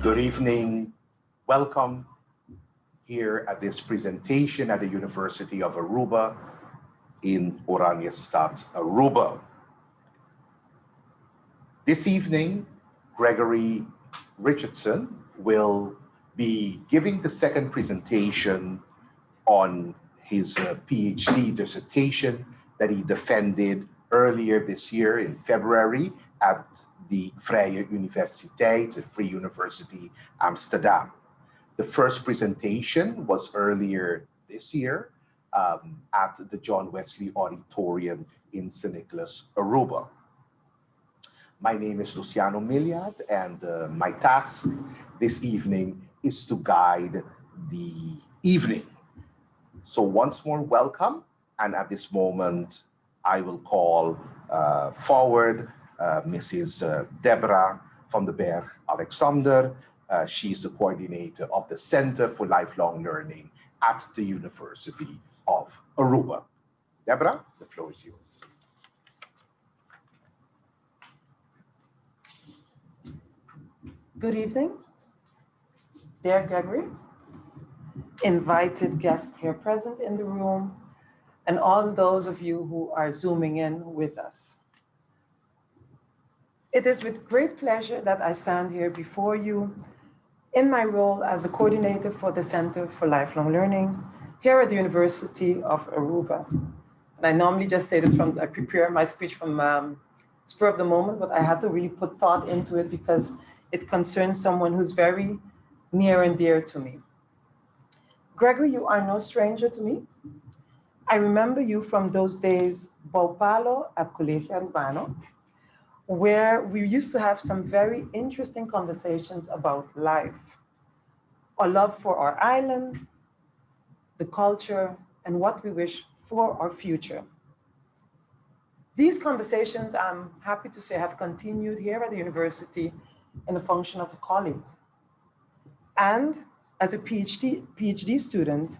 Good evening. Welcome here at this presentation at the University of Aruba in Oranjestad, Aruba. This evening, Gregory Richardson will be giving the second presentation on his PhD dissertation that he defended earlier this year in February at the Vrije Universiteit, the Free University Amsterdam. The first presentation was earlier this year at the John Wesley Auditorium in St. Nicholas, Aruba. My name is Luciano Miliad, and my task this evening is to guide the evening. So once more, welcome. And at this moment, I will call forward Mrs. Deborah van den Berg Alexander. She's the coordinator of the Center for Lifelong Learning at the University of Aruba. Deborah, the floor is yours. Good evening, dear Gregory, invited guests here present in the room, and all those of you who are Zooming in with us. It is with great pleasure that I stand here before you in my role as a coordinator for the Center for Lifelong Learning here at the University of Aruba. And I normally just say this I prepare my speech from spur of the moment, but I had to really put thought into it because it concerns someone who's very near and dear to me. Gregory, you are no stranger to me. I remember you from those days, Baupalo at Colegio Urbano, where we used to have some very interesting conversations about life, our love for our island, the culture, and what we wish for our future. These conversations, I'm happy to say, have continued here at the university in the function of a colleague. And as a PhD student,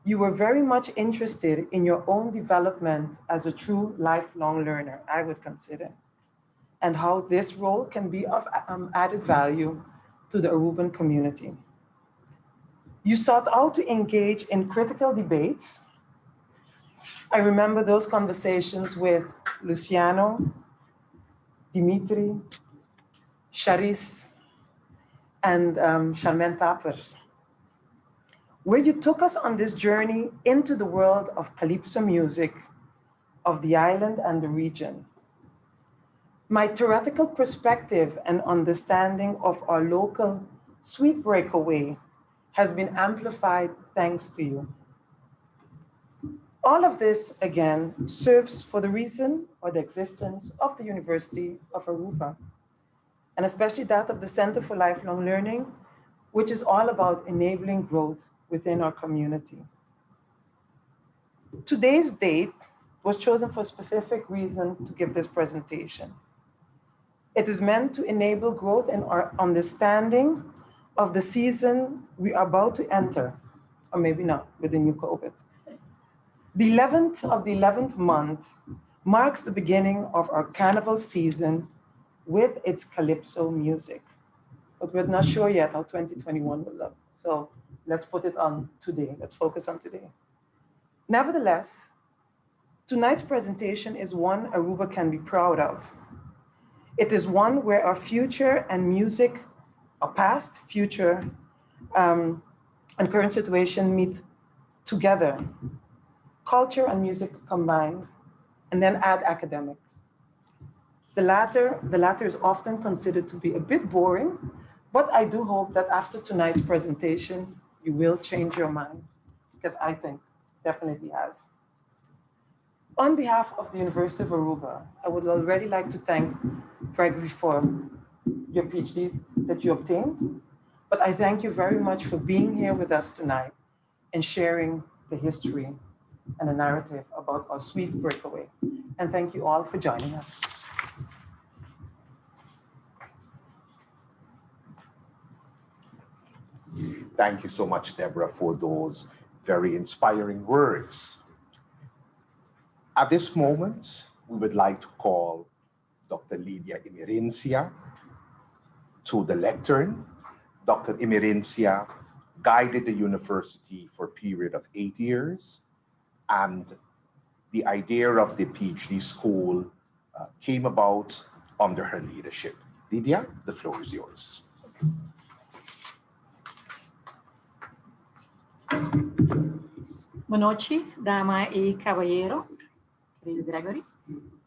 you were very much interested in your own development as a true lifelong learner, I would consider, and how this role can be of added value to the Aruban community. You sought out to engage in critical debates. I remember those conversations with Luciano, Dimitri, Charis, and Charmaine Papers, where you took us on this journey into the world of Calypso music, of the island and the region. My theoretical perspective and understanding of our local sweet breakaway has been amplified thanks to you. All of this, again, serves for the reason or the existence of the University of Aruba, and especially that of the Center for Lifelong Learning, which is all about enabling growth within our community. Today's date was chosen for a specific reason to give this presentation. It is meant to enable growth in our understanding of the season we are about to enter, or maybe not with the new COVID. The 11th of the 11th month marks the beginning of our carnival season with its Calypso music. But we're not sure yet how 2021 will look. So let's put it on today. Let's focus on today. Nevertheless, tonight's presentation is one Aruba can be proud of. It is one where our future and music, our past, future, and current situation meet together. Culture and music combined, and then add academics. The latter is often considered to be a bit boring, but I do hope that after tonight's presentation, you will change your mind, because I think definitely has. On behalf of the University of Aruba, I would already like to thank Gregory for your PhD that you obtained, but I thank you very much for being here with us tonight and sharing the history and a narrative about our sweet breakaway. And thank you all for joining us. Thank you so much, Deborah, for those very inspiring words. At this moment, we would like to call Dr. Lydia Imerincia to the lectern Dr. Emerencia guided the university for a period of 8 years, and the idea of the PhD school came about under her leadership. Lydia, the floor is yours. Boa noite, dama e caballero, querido Gregory,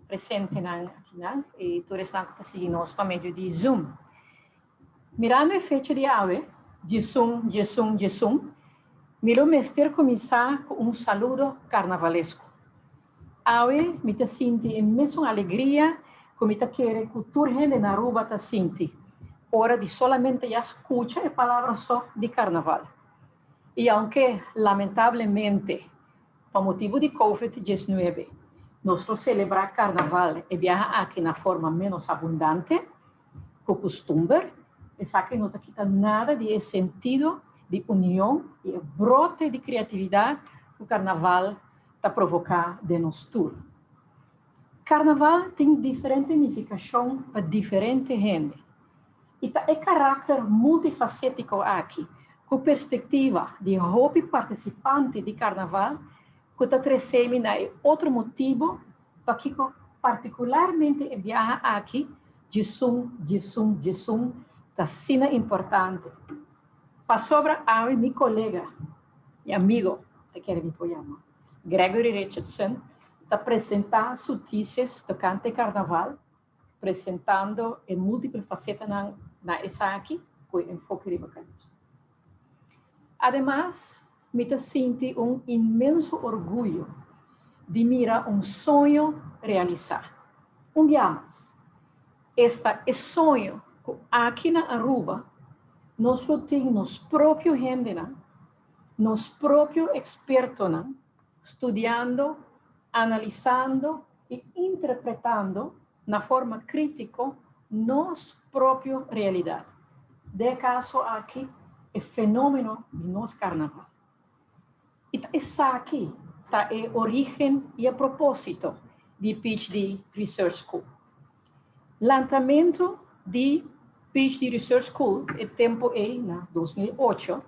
presente aqui, e todos estão que seguem nós por meio de Zoom. Mirando a fecha de ave, de Zoom, miro mestre começar com saludo carnavalesco. Ave, me te sinto imensa alegria, como me te quer cultura gente na Aruba te sinto. Hora de solamente já escuta a palavra só de carnaval. E aunque, lamentavelmente, por motivo de Covid-19, nós celebrar carnaval e viajar aqui na forma menos abundante, por costume, essa que não quita nada de sentido de união e brote de criatividade que o carnaval está provocar de nós tour. Carnaval tem diferente significação para diferente gente. E é caráter multifacético aqui, com perspectiva de hobby participante de carnaval, que está trazendo outro motivo para que particularmente viaja aqui, de Zoom, está sendo importante. Para sobre a meu colega e amigo, te quero me apoiar, Gregory Richardson, está apresentando as notícias tocante carnaval, apresentando em múltiplas facetas na essa aqui, com enfoque de Calypso. Además, me sinto imenso orgulho de mirar sonho realizar. Dia mais, este sonho que aqui na Aruba, nós temos nos próprios gente, nos próprios expertos, estudando, analisando e interpretando na forma crítica nossa própria realidade. De caso aqui, é fenômeno de nosso carnaval. E essa aqui está a origem e a propósito de PhD Research School. Lançamento de PhD Research School, o tempo é em 2008,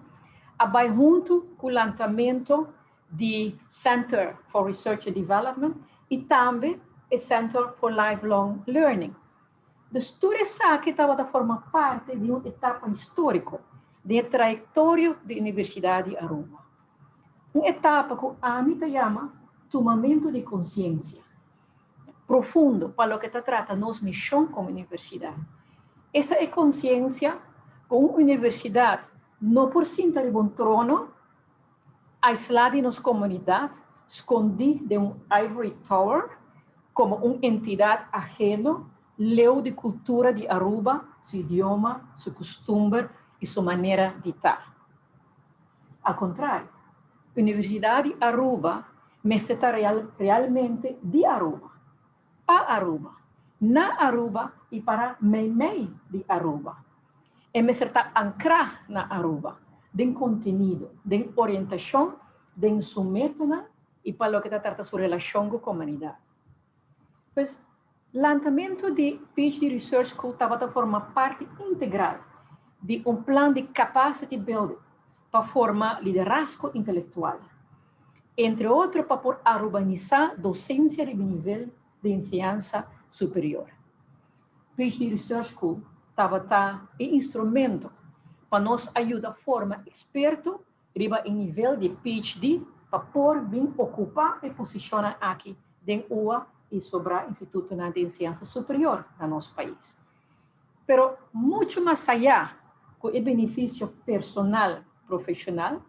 vai junto com o lançamento de Center for Research and Development e também o Center for Lifelong Learning. Tudo isso aqui estava a formar parte de uma etapa histórica de trajetória da Universidade de Aruba. Uma etapa que a mim se chama tomamento de consciência, profundo para o que trata nossa missão como universidade. Esta é consciência com uma universidade não por cinta de um trono, aislada em nossa comunidade, escondida de ivory tower, como uma entidade ajena, leu de cultura de Aruba, seu idioma, seu costume e sua maneira de estar. Ao contrário, a Universidade de Aruba está realmente de Aruba, para Aruba, na Aruba e para meio de Aruba. E está ancrada na Aruba, de conteúdo, de orientação, de submetida e para o que trata sua relação com a comunidade. Pois, o lançamento de PhD Research School estava a formar parte integral de um plano de capacity building para formar liderazgo intelectual. Entre outros, para urbanizar a docência de nível de ensinança superior. PhD Research School estava em instrumento para nos ajudar a formar experto em nível de PhD para poder vir ocupar e posicionar aqui dentro UA e sobre o Instituto de Ensinança Superior no nosso país. Pero muito mais allá com o benefício personal, profissional,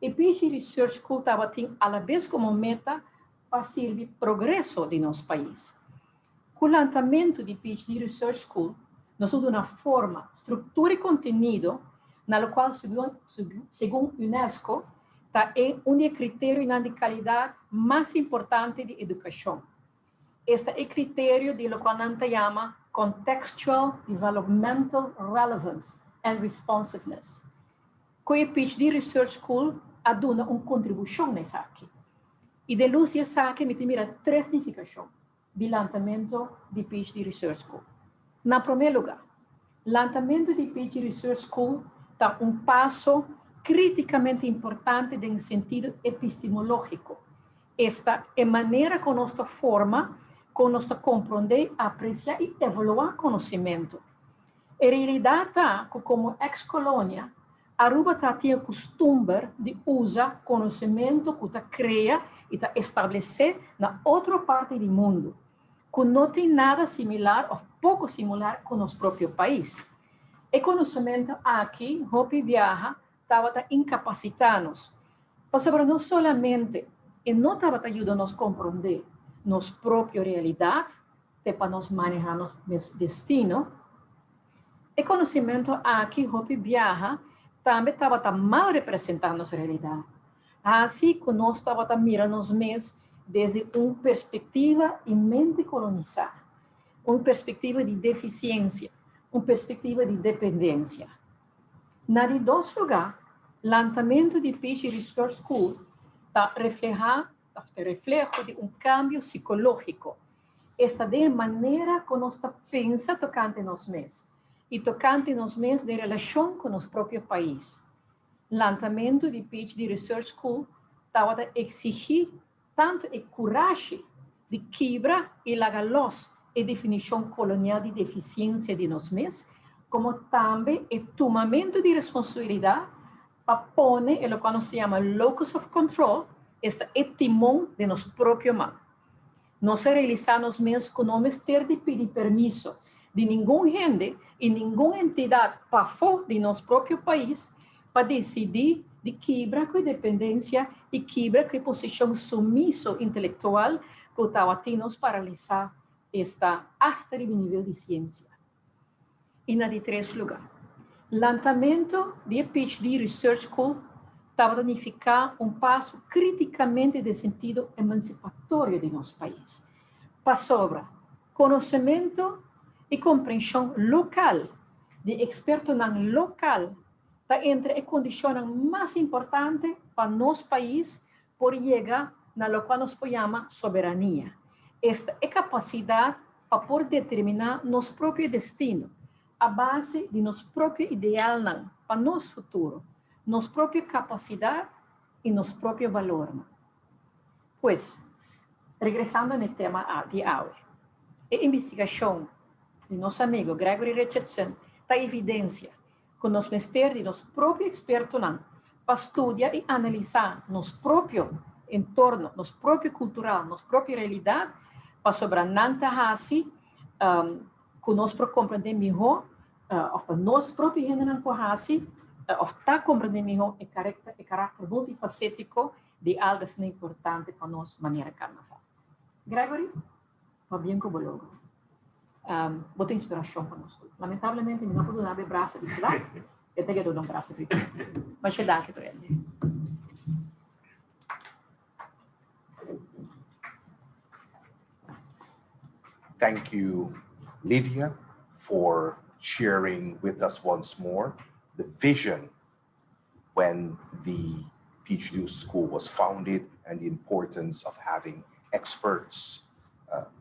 e PhD Research School estava tendo a la vez como meta para servir progresso de nosso país. Com o lançamento de PhD Research School, nós temos uma forma, estrutura e conteúdo, na qual, segundo Unesco, está em um dos critérios de qualidade mais importantes de educação. Este é o critério de lo qual se chama Contextual Developmental Relevance and Responsiveness. Com o PhD Research School, aduna uma contribuição nessa aqui. E de luz dessa aqui, me mira três significações de lançamento de PhD Research School. Na primeiro lugar, o lançamento de PhD Research School está passo criticamente importante em sentido epistemológico. Esta é a maneira como nós forma, como nós compreender, apreciar e evaluar conhecimento. Em realidade, como ex-colônia, Aruba tinha o costume de usar conhecimento que cria e estabelecer na outra parte do mundo, que não tem nada similar ou pouco similar com o nosso próprio país. O conhecimento aqui, Hopi viaja, estava incapacitando-nos, mas não somente, e não estava ajudando a nos compreender nossa própria realidade, para nos manejar nosso destino. O conhecimento aqui, Hopi viaja, também estava mal representando nossa realidade. Assim que nós estávamos mirando os mesmos desde uma perspectiva de mente colonizada, uma perspectiva de deficiência, uma perspectiva de dependência. Na de dois lugares, o lançamento de PhD Research School está reflexo de um cambio psicológico. Esta de maneira que nós pensa tocante nós mesmos e tocante nós mesmos de relação com nosso próprio país. O lançamento de PhD Research School estava a exigir tanto a coragem de quebrar e largar a definição colonial de deficiência de nós mesmos, como também o tomamento de responsabilidade para pôr o que nós chamamos locus of control, este timão de nosso próprio mão. Nós realizamos mesmos que não ter de pedir permisso de nenhum gente e nenhuma entidade para fora de nosso próprio país para decidir de quebrar com a dependência e quebrar com a posição sumisso intelectual que estava a nos paralisar esta hasta de nível de ciência. E na de três lugar, o lançamento de PhD Research School estava a significar passo criticamente de sentido emancipatório de nosso país, para sobre conhecimento e compreensão local, de experto local, está entre as condições mais importantes para nosso país por chegar na lo que nós chamamos soberania. Esta é a capacidade para poder determinar nosso próprio destino, a base de nosso próprio ideal para nosso futuro, nossa própria capacidade e nosso próprio valor. Pois, regressando no tema de aula, a investigação de nosso amigo Gregory Richardson está evidência que nós mestres de nosso próprio experto para estudar e analisar nosso próprio entorno, nosso próprio cultural, nossa própria realidade, para sobre nanta hasi, que nós para compreender melhor, ou para nós próprios gênero com hasi, ou está compreender melhor o caráter multifacético de algo assim importante para nós maneira carnaval. Gregory, está bem como logo. Botou inspiração para nós. Lamentavelmente, não pude dar braço de claro. Eu tenho que dar braço de claro. Mas eu danke para ele. Thank you, Lydia, for sharing with us once more the vision when the PhD school was founded and the importance of having experts,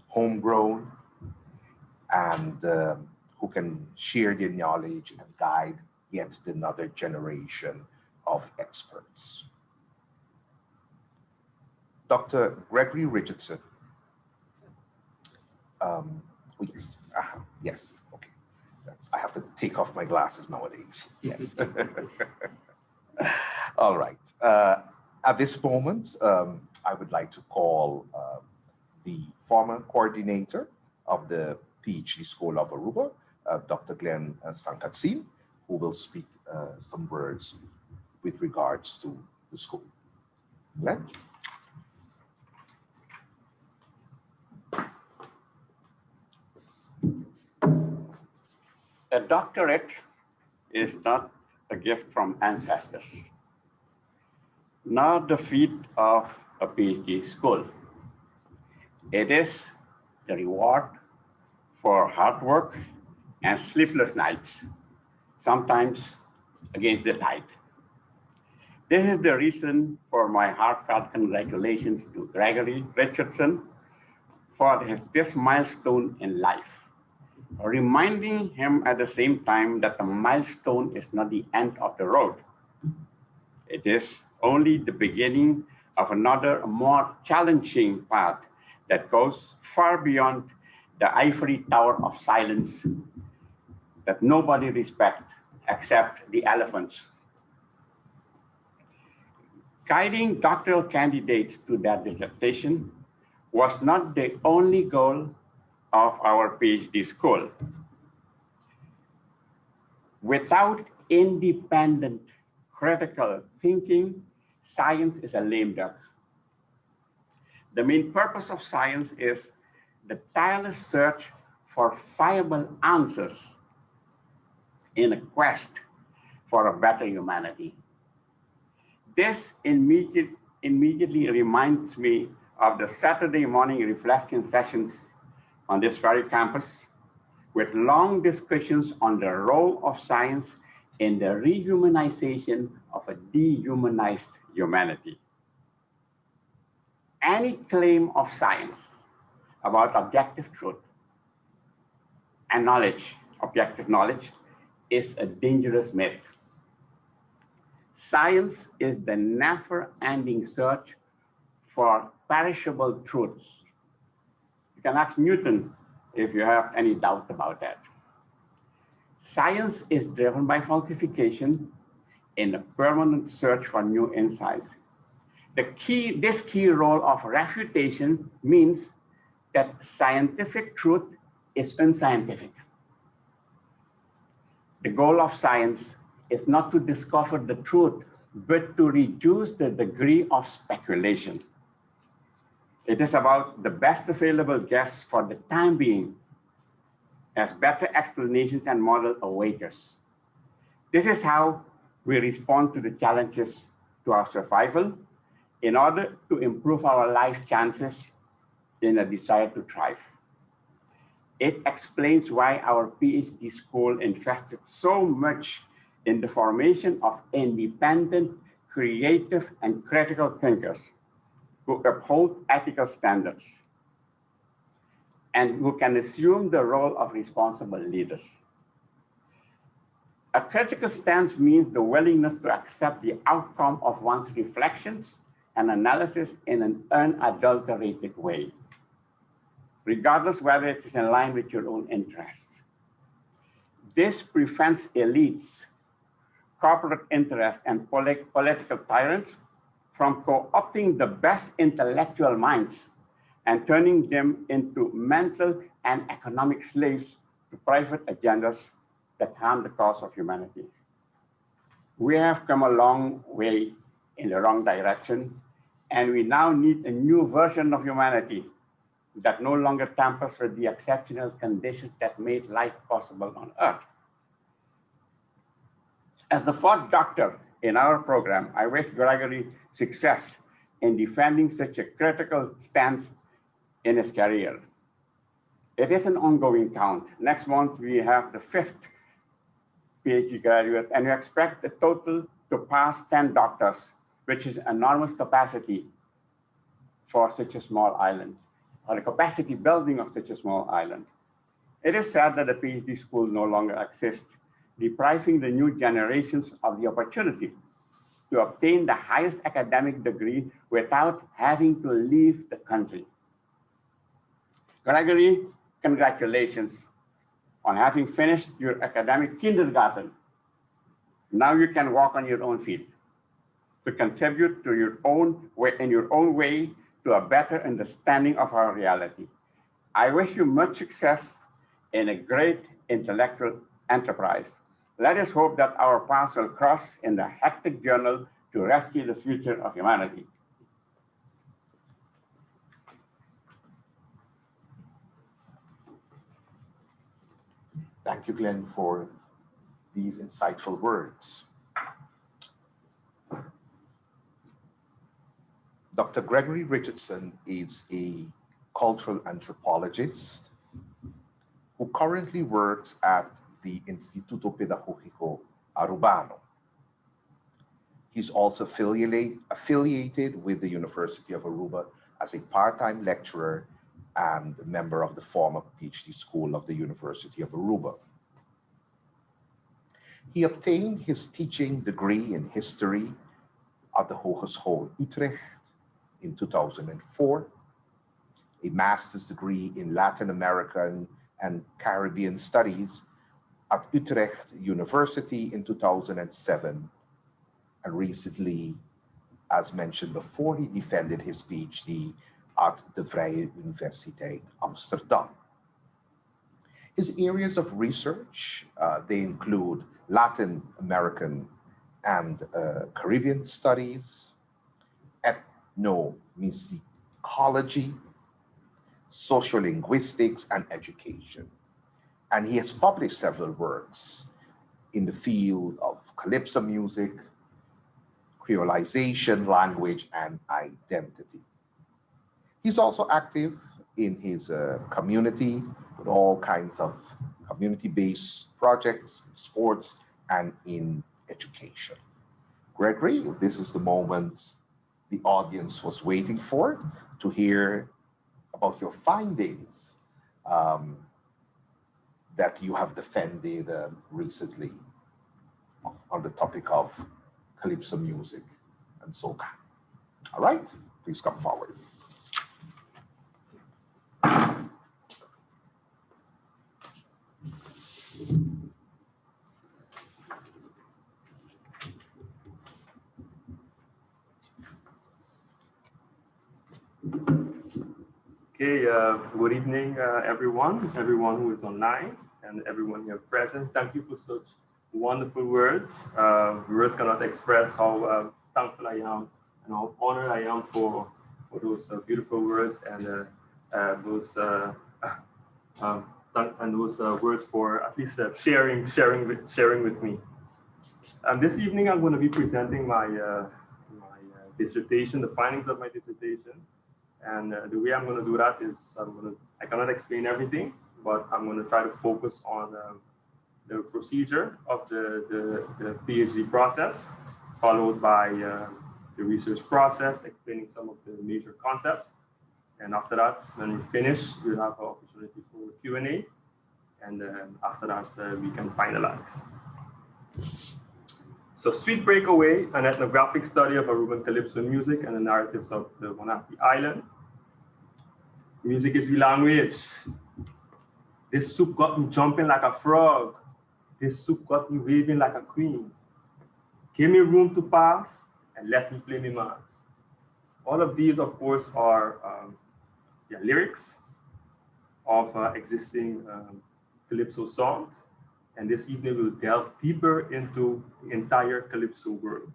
homegrown, and who can share their knowledge and guide yet another generation of experts. Dr. Gregory Richardson. Yes, okay. I have to take off my glasses nowadays. Yes. All right. At this moment, I would like to call the former coordinator of the PhD School of Aruba, Dr. Glenn Sankatsin, who will speak some words with regards to the school. Glenn? A doctorate is not a gift from ancestors, not the feat of a PhD school. It is the reward for hard work and sleepless nights, sometimes against the tide. This is the reason for my heartfelt congratulations to Gregory Richardson for this milestone in life. reminding him at the same time that the milestone is not the end of the road. It is only the beginning of another, more challenging path that goes far beyond the ivory tower of silence that nobody respects except the elephants. Guiding doctoral candidates to their dissertation was not the only goal of our PhD school. Without independent critical thinking, science is a lame duck. The main purpose of science is the tireless search for viable answers in a quest for a better humanity. This immediately reminds me of the Saturday morning reflection sessions on this very campus, with long discussions on the role of science in the rehumanization of a dehumanized humanity. Any claim of science about objective truth and knowledge, objective knowledge, is a dangerous myth. Science is the never-ending search for perishable truths. You can ask Newton if you have any doubt about that. Science is driven by falsification in a permanent search for new insights. This key role of refutation means that scientific truth is unscientific. The goal of science is not to discover the truth, but to reduce the degree of speculation. It is about the best available guess for the time being, as better explanations and models await us. This is how we respond to the challenges to our survival in order to improve our life chances in a desire to thrive. It explains why our PhD school invested so much in the formation of independent, creative, and critical thinkers who uphold ethical standards and who can assume the role of responsible leaders. A critical stance means the willingness to accept the outcome of one's reflections and analysis in an unadulterated way, regardless whether it is in line with your own interests. This prevents elites, corporate interests, and political tyrants from co-opting the best intellectual minds and turning them into mental and economic slaves to private agendas that harm the cause of humanity. We have come a long way in the wrong direction, and we now need a new version of humanity that no longer tampers with the exceptional conditions that made life possible on Earth. As the fourth doctor in our program, I wish Gregory success in defending such a critical stance in his career. It is an ongoing count. Next month, we have the fifth PhD graduate, and we expect the total to pass 10 doctors, which is enormous capacity for such a small island, or the capacity building of such a small island. It is sad that the PhD school no longer exists, depriving the new generations of the opportunity to obtain the highest academic degree without having to leave the country. Gregory, congratulations on having finished your academic kindergarten. Now you can walk on your own feet to contribute to your own way, in your own way, to a better understanding of our reality. I wish you much success in a great intellectual enterprise. Let us hope that our paths will cross in the hectic journey to rescue the future of humanity. Thank you, Glenn, for these insightful words. Dr. Gregory Richardson is a cultural anthropologist who currently works at the Instituto Pedagógico Arubano. He's also affiliated with the University of Aruba as a part-time lecturer and a member of the former PhD school of the University of Aruba. He obtained his teaching degree in history at the Hogeschool Utrecht in 2004, a master's degree in Latin American and Caribbean studies at Utrecht University in 2007, and recently, as mentioned before, he defended his PhD at the Vrije Universiteit Amsterdam. His areas of research, they include Latin American and Caribbean studies, ethnomusicology, sociolinguistics, and education. And he has published several works in the field of Calypso music, creolization, language, and identity. He's also active in his community with all kinds of community-based projects, sports, and in education. Gregory, this is the moment the audience was waiting for to hear about your findings that you have defended recently on the topic of Calypso music and Soca. All right, please come forward. Okay, good evening, everyone who is online and everyone here present. Thank you for such wonderful words. Words cannot express how thankful I am and how honored I am for those beautiful words and those words for at least sharing with me. This evening, I'm going to be presenting my dissertation, the findings of my dissertation. And the way I'm going to do that is I cannot explain everything, but I'm going to try to focus on the procedure of the PhD process, followed by the research process, explaining some of the major concepts. And after that, when we finish, we'll have an opportunity for Q&A. And then after that, we can finalize. So Sweet Breakaway, an ethnographic study of Aruban Calypso music and the narratives of the Monaco Island. Music is the language. This soup got me jumping like a frog. This soup got me waving like a queen. Give me room to pass and let me play me mass. All of these, of course, are lyrics of existing Calypso songs. And this evening we'll delve deeper into the entire Calypso world.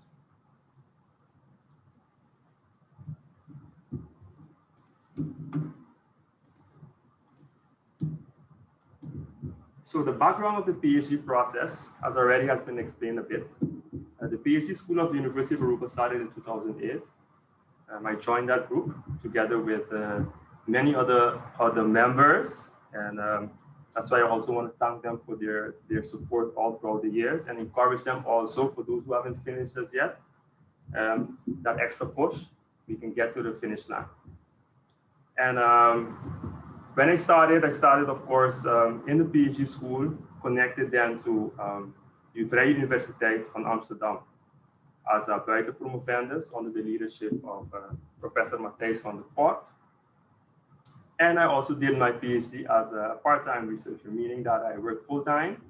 So the background of the PhD process, as already has been explained a bit. The PhD School of the University of Aruba started in 2008. I joined that group together with many other members, and that's why I also want to thank them for their support all throughout the years and encourage them also, for those who haven't finished as yet, that extra push, we can get to the finish line. And when I started, of course, in the PhD school, connected then to the Vrije Universiteit van Amsterdam as a buitenpromovendus under the leadership of Professor Matthijs van der Poort. And I also did my PhD as a part-time researcher, meaning that I worked full-time.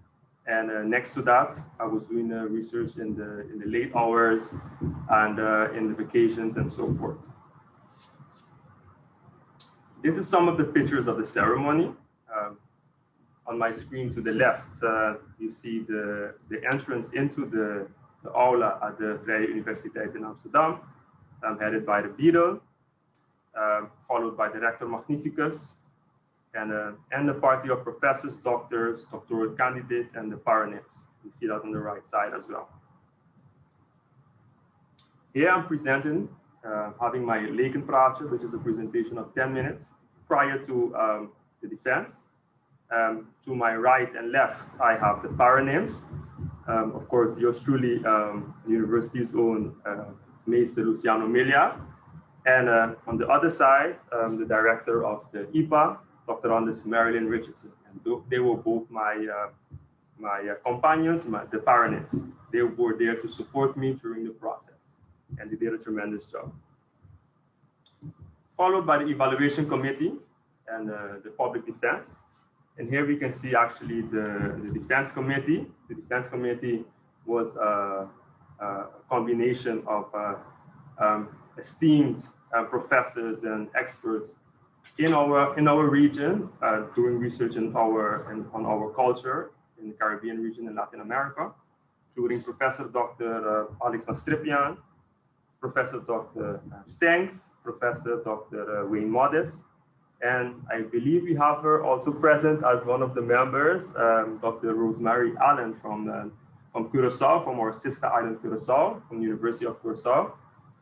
And next to that, I was doing research in the late hours and in the vacations and so forth. This is some of the pictures of the ceremony. On my screen to the left, you see the entrance into the aula at the Vrije Universiteit in Amsterdam, headed by the beadle. Followed by the Rector Magnificus, and the party of professors, doctors, doctoral candidates, and the paronyms. You see that on the right side as well. Here I'm presenting, having my Lekenpraatje, which is a presentation of 10 minutes prior to the defense. To my right and left, I have the paronyms. Of course, yours truly, the university's own Meester Luciano Melia. And on the other side, the director of the IPA, Dr. Marilyn Richardson. And they were both my companions, the parents. They were there to support me during the process, and they did a tremendous job. Followed by the evaluation committee and the public defense. And here we can see actually the defense committee. The defense committee was a combination of esteemed professors and experts in our region, doing research on our culture in the Caribbean region and Latin America, including Professor Dr. Alex Mastripian, Professor Dr. Stengs, Professor Dr. Wayne Modest, and I believe we have her also present as one of the members, Dr. Rosemary Allen from Curaçao, from our sister island Curaçao, from the University of Curaçao.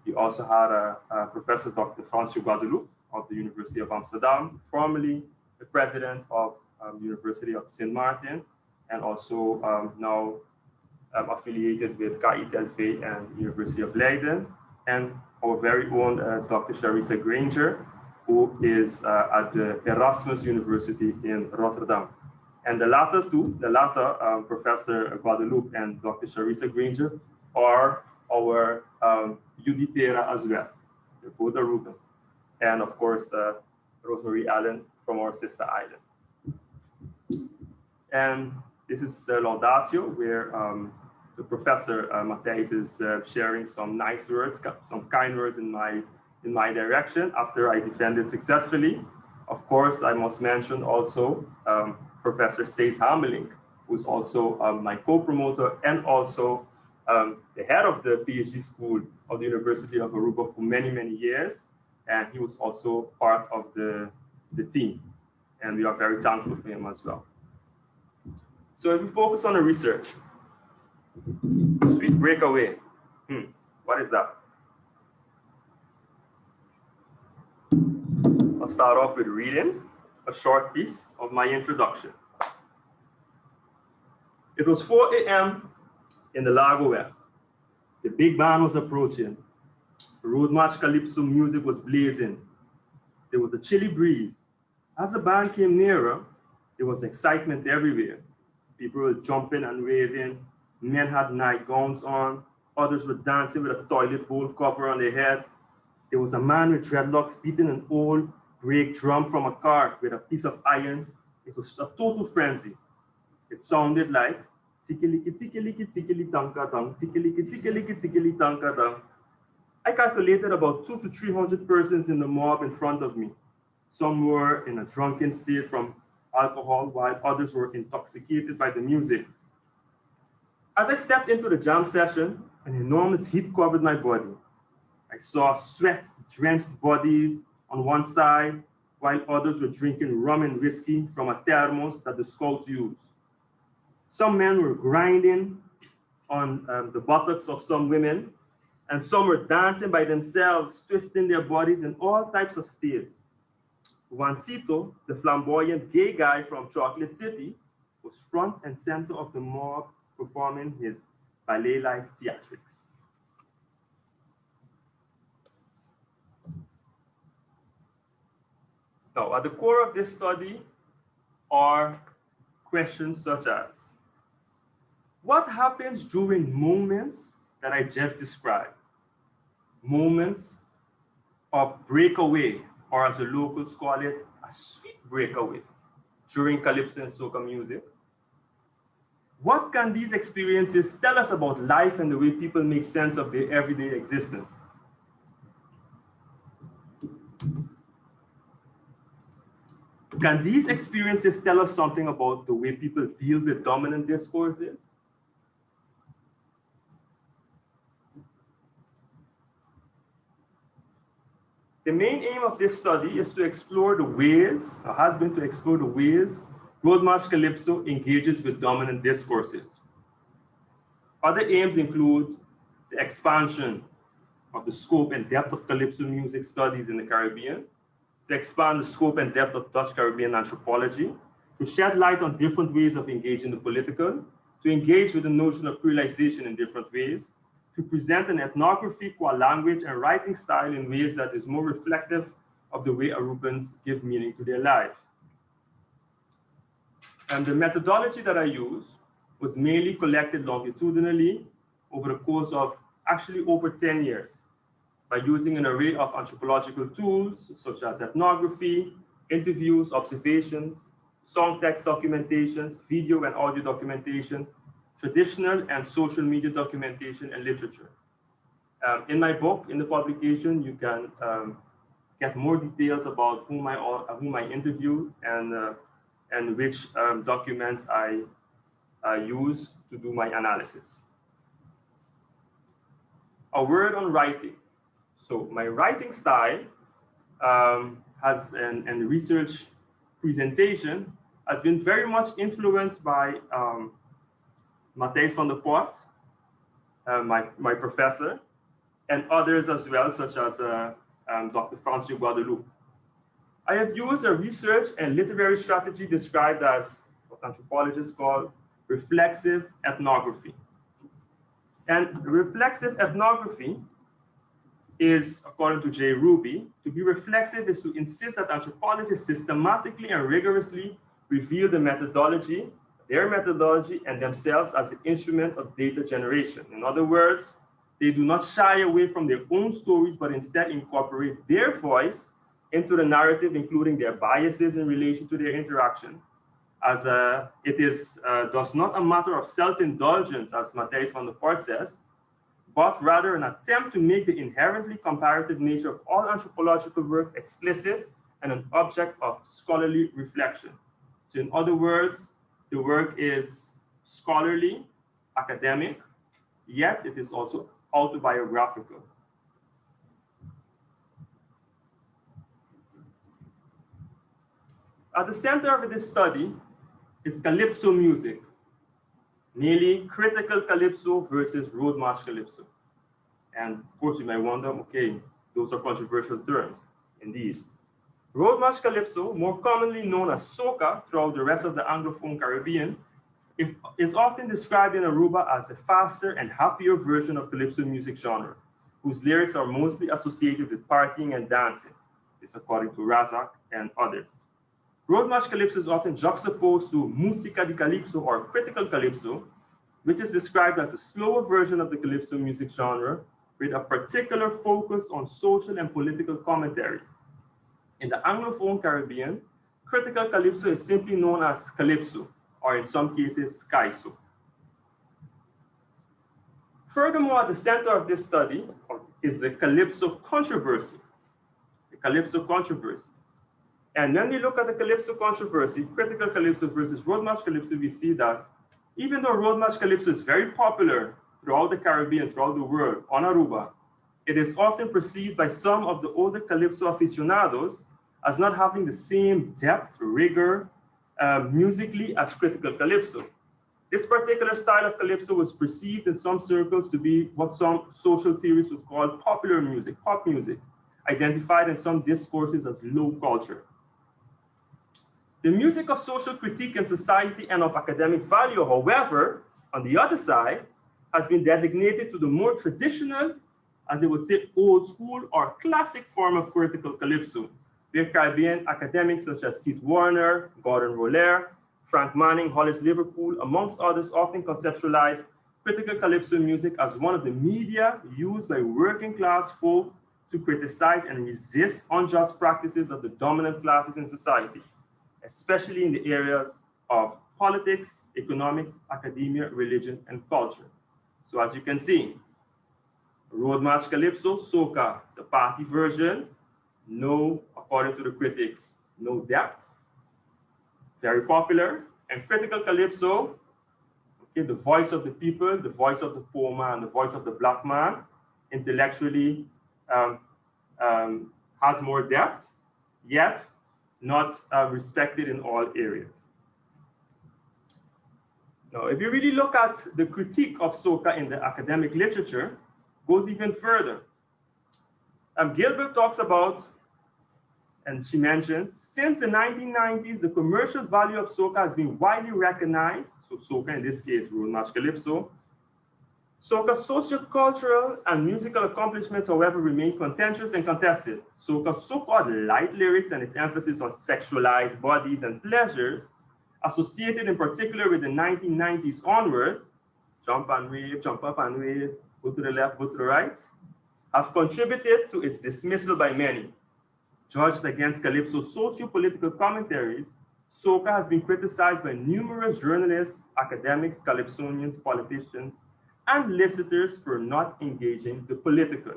We also had Professor Dr. Francois Guadeloupe of the University of Amsterdam, formerly the president of the University of Saint Martin, and also now affiliated with KITLV and University of Leiden, and our very own Dr. Charissa Granger, who is at the Erasmus University in Rotterdam. And the latter two, Professor Guadeloupe and Dr. Charissa Granger, are our UDTERA as well. They're both Arubans. And of course, Rosemary Allen from our sister island. And this is the Laudatio, where the Professor Matthijs is sharing some nice words, some kind words in my direction after I defended successfully. Of course, I must mention also Professor Seys Hamelink, who's also my co-promoter and also the head of the PhD school of the University of Aruba for many, many years. And he was also part of the team. And we are very thankful for him as well. So if we focus on the research, Sweet Breakaway, what is that? I'll start off with reading a short piece of my introduction. It was 4 a.m. in the Lago Web. The big band was approaching. Roadmarch-Calypso music was blazing. There was a chilly breeze. As the band came nearer, there was excitement everywhere. People were jumping and waving. Men had nightgowns on. Others were dancing with a toilet bowl cover on their head. There was a man with dreadlocks beating an old brake drum from a cart with a piece of iron. It was a total frenzy. It sounded like tickily tickily tickily tanka tang, tickily tickily tickily tanka tang. I calculated about 200 to 300 persons in the mob in front of me. Some were in a drunken state from alcohol, while others were intoxicated by the music. As I stepped into the jam session, an enormous heat covered my body. I saw sweat-drenched bodies on one side, while others were drinking rum and whiskey from a thermos that the scouts used. Some men were grinding on the buttocks of some women, and some were dancing by themselves, twisting their bodies in all types of states. Juancito, the flamboyant gay guy from Chocolate City, was front and center of the mob, performing his ballet-like theatrics. Now, at the core of this study are questions such as, what happens during moments that I just described? Moments of breakaway, or as the locals call it, a sweet breakaway during Calypso and Soca music. What can these experiences tell us about life and the way people make sense of their everyday existence? Can these experiences tell us something about the way people deal with dominant discourses? The main aim of this study is to explore the ways, or has been to explore the ways, Roadmarch-Calypso engages with dominant discourses. Other aims include the expansion of the scope and depth of Calypso music studies in the Caribbean, to expand the scope and depth of Dutch Caribbean anthropology, to shed light on different ways of engaging the political, to engage with the notion of pluralization in different ways, to present an ethnography qua language and writing style in ways that is more reflective of the way Arubans give meaning to their lives. And the methodology that I used was mainly collected longitudinally over the course of actually over 10 years by using an array of anthropological tools such as ethnography, interviews, observations, song text documentations, video and audio documentation, traditional and social media documentation, and literature. In my book, in the publication, you can get more details about whom I interviewed and which documents I use to do my analysis. A word on writing. So my writing style and research presentation has been very much influenced by Matthijs van der Poort, my professor, and others as well, such as Dr. Francio Guadalupe. I have used a research and literary strategy described as what anthropologists call reflexive ethnography. And reflexive ethnography is, according to J. Ruby, to be reflexive is to insist that anthropologists systematically and rigorously reveal the methodology, their methodology, and themselves as the instrument of data generation. In other words, they do not shy away from their own stories, but instead incorporate their voice into the narrative, including their biases in relation to their interaction, as it is thus not a matter of self-indulgence, as Matthijs van der Poort says, but rather an attempt to make the inherently comparative nature of all anthropological work explicit and an object of scholarly reflection. So in other words, the work is scholarly, academic, yet it is also autobiographical. At the center of this study is Calypso music, mainly Critical-Calypso versus Roadmarch-Calypso. And of course you might wonder, okay, those are controversial terms, indeed. Roadmarch-Calypso, more commonly known as Soca throughout the rest of the Anglophone Caribbean, is often described in Aruba as a faster and happier version of Calypso music genre, whose lyrics are mostly associated with partying and dancing. This according to Razak and others. Roadmarch-Calypso is often juxtaposed to Música de Calypso or Critical-Calypso, which is described as a slower version of the Calypso music genre with a particular focus on social and political commentary. In the Anglophone Caribbean, Critical-Calypso is simply known as Calypso, or in some cases, Skyso. Furthermore, at the center of this study is the Calypso Controversy. The Calypso Controversy. And when we look at the Calypso Controversy, Critical-Calypso versus Roadmarch-Calypso, we see that even though Roadmarch-Calypso is very popular throughout the Caribbean, throughout the world, on Aruba, it is often perceived by some of the older Calypso aficionados as not having the same depth, rigor, musically as Critical-Calypso. This particular style of Calypso was perceived in some circles to be what some social theorists would call popular music, pop music, identified in some discourses as low culture. The music of social critique in society and of academic value, however, on the other side, has been designated to the more traditional, as they would say, old school or classic form of Critical-Calypso, where Caribbean academics such as Keith Warner, Gordon Roller, Frank Manning, Hollis Liverpool, amongst others, often conceptualize Critical-Calypso music as one of the media used by working class folk to criticize and resist unjust practices of the dominant classes in society, especially in the areas of politics, economics, academia, religion, and culture. So as you can see, Roadmarch-Calypso, Soca, the party version, no, according to the critics, no depth, very popular, and Critical-Calypso, okay, the voice of the people, the voice of the poor man, the voice of the black man, intellectually has more depth, yet not respected in all areas. Now, if you really look at the critique of Soca in the academic literature, goes even further. Gilbert talks about, and she mentions, since the 1990s, the commercial value of Soca has been widely recognized, so Soca in this case, Roadmarch-Calypso, Soca's sociocultural and musical accomplishments, however, remain contentious and contested. Soca's so-called light lyrics and its emphasis on sexualized bodies and pleasures, associated in particular with the 1990s onward, jump and wave, jump up and wave, go to the left, go to the right, have contributed to its dismissal by many. Judged against Calypso's socio-political commentaries, Soca has been criticized by numerous journalists, academics, Calypsonians, politicians, and listeners for not engaging the political.